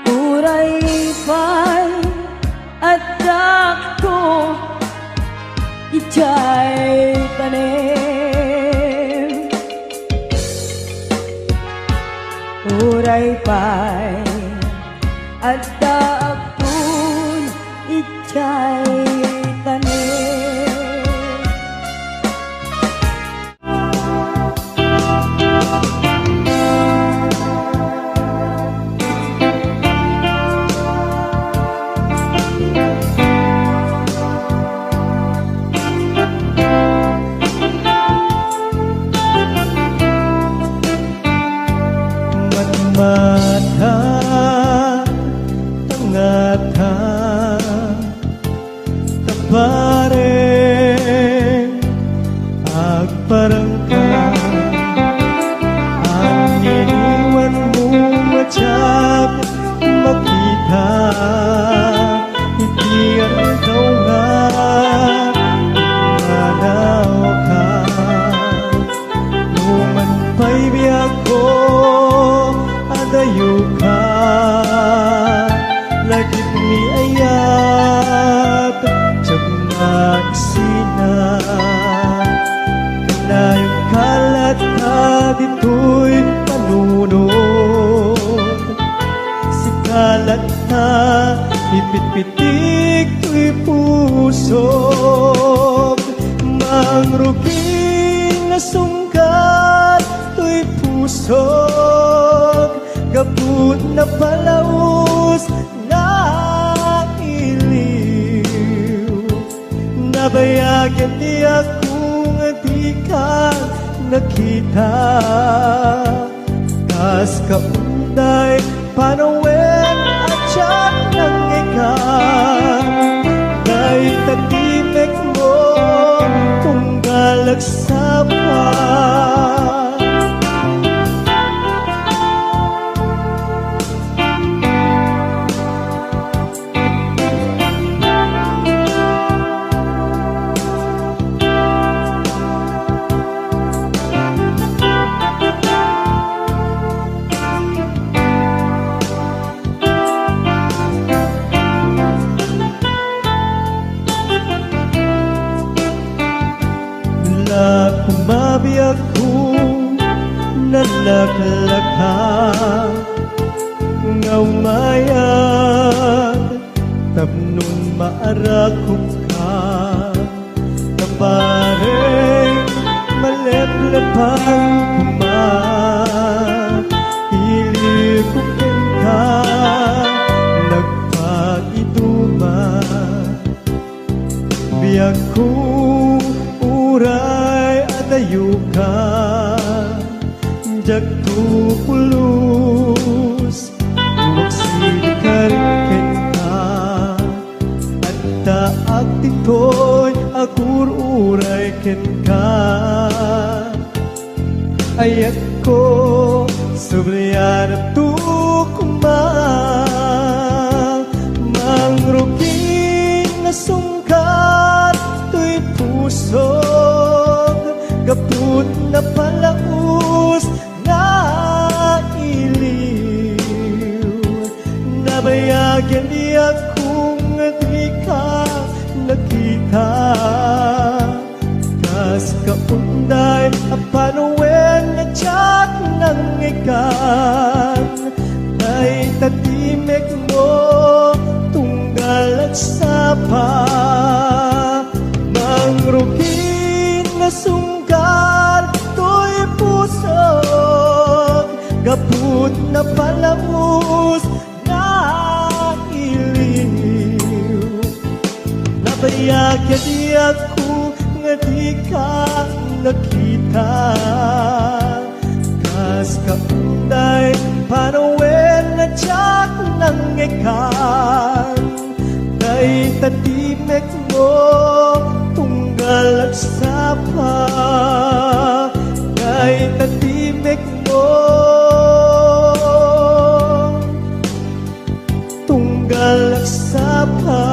C: uray pa'y adak ko ijay tanem uray pa'y adak ko ijay tanem
B: mata tangata tabareng agparangka ang iniwan mo matiyag makita itiyan daw nga manaw ka luman pa'y biyak ko adayo ka lagip ni ayat jab magsina kanayong kalat ka dito'y panunod si kalat na ipit-pitik to'y pusog mangruging na sungkat to'y pusog gabut na palaus na iliw nabayagan di akong di ka nakita kas kaunday panawen at siya ng ikaw dahil tatimek mo kung galagsawa kumabi ako nalaklaka ngaumayag tapnon maarakot ka kabareng maleplepang ilikupin ka nagpag-iduma biyak ko uray adayo ka jagto pulus magsikarken ka at taag tito'y agur uray ken ka ayat ko subliyan at tukumang mangruging na sungkat to'y pusog gaput na palaus na iliw nabayagan di akong di ka nakita kas kaunday apanuwen nga tiyak ng ikan ay tatimek mo tunggal at sapa mangrugin na sunggar to'y pusog gaput na palamus na iliw nabayag di ako nga di ka nakita kas kaunday panuwen na tiyak ng ikan day tatimek mo tunggal at sapa day tatimek mo tunggal at sapa.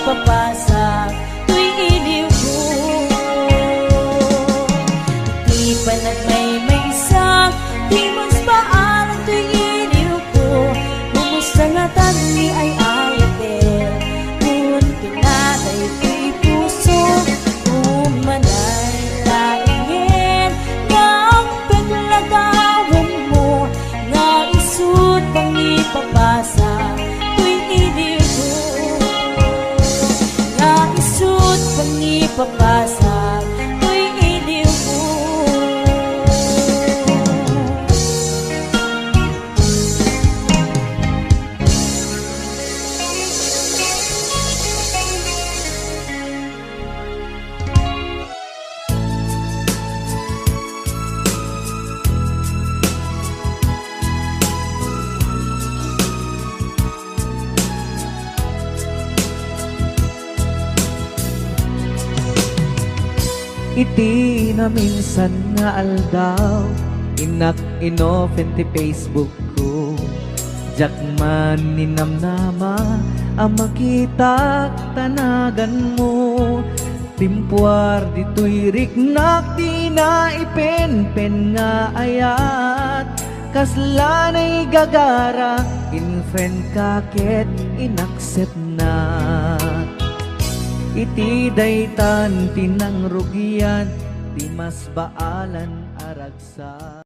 C: Papasa tuwing iliw ko. Di pa nagmay-maysak, di mas paalang tuwing iliw ko. Kumusta nga tani ay ayate, kung pinatay ko'y puso, umanay laingin. Nga ang paglagawan mo, nga isut pang ipapasa tuwing iliw ko.
B: Iti na minsan nga aldaw, inak inopen ti Facebook ko. Jakman ninamnama, ang makita tanagan mo. Timpuar dito'y riknak, di na ipenpen nga ayat. Kaslanay gagara, in friend kaket inaccept na. Iti daytan tinang rugian, di mas baalan aragsa.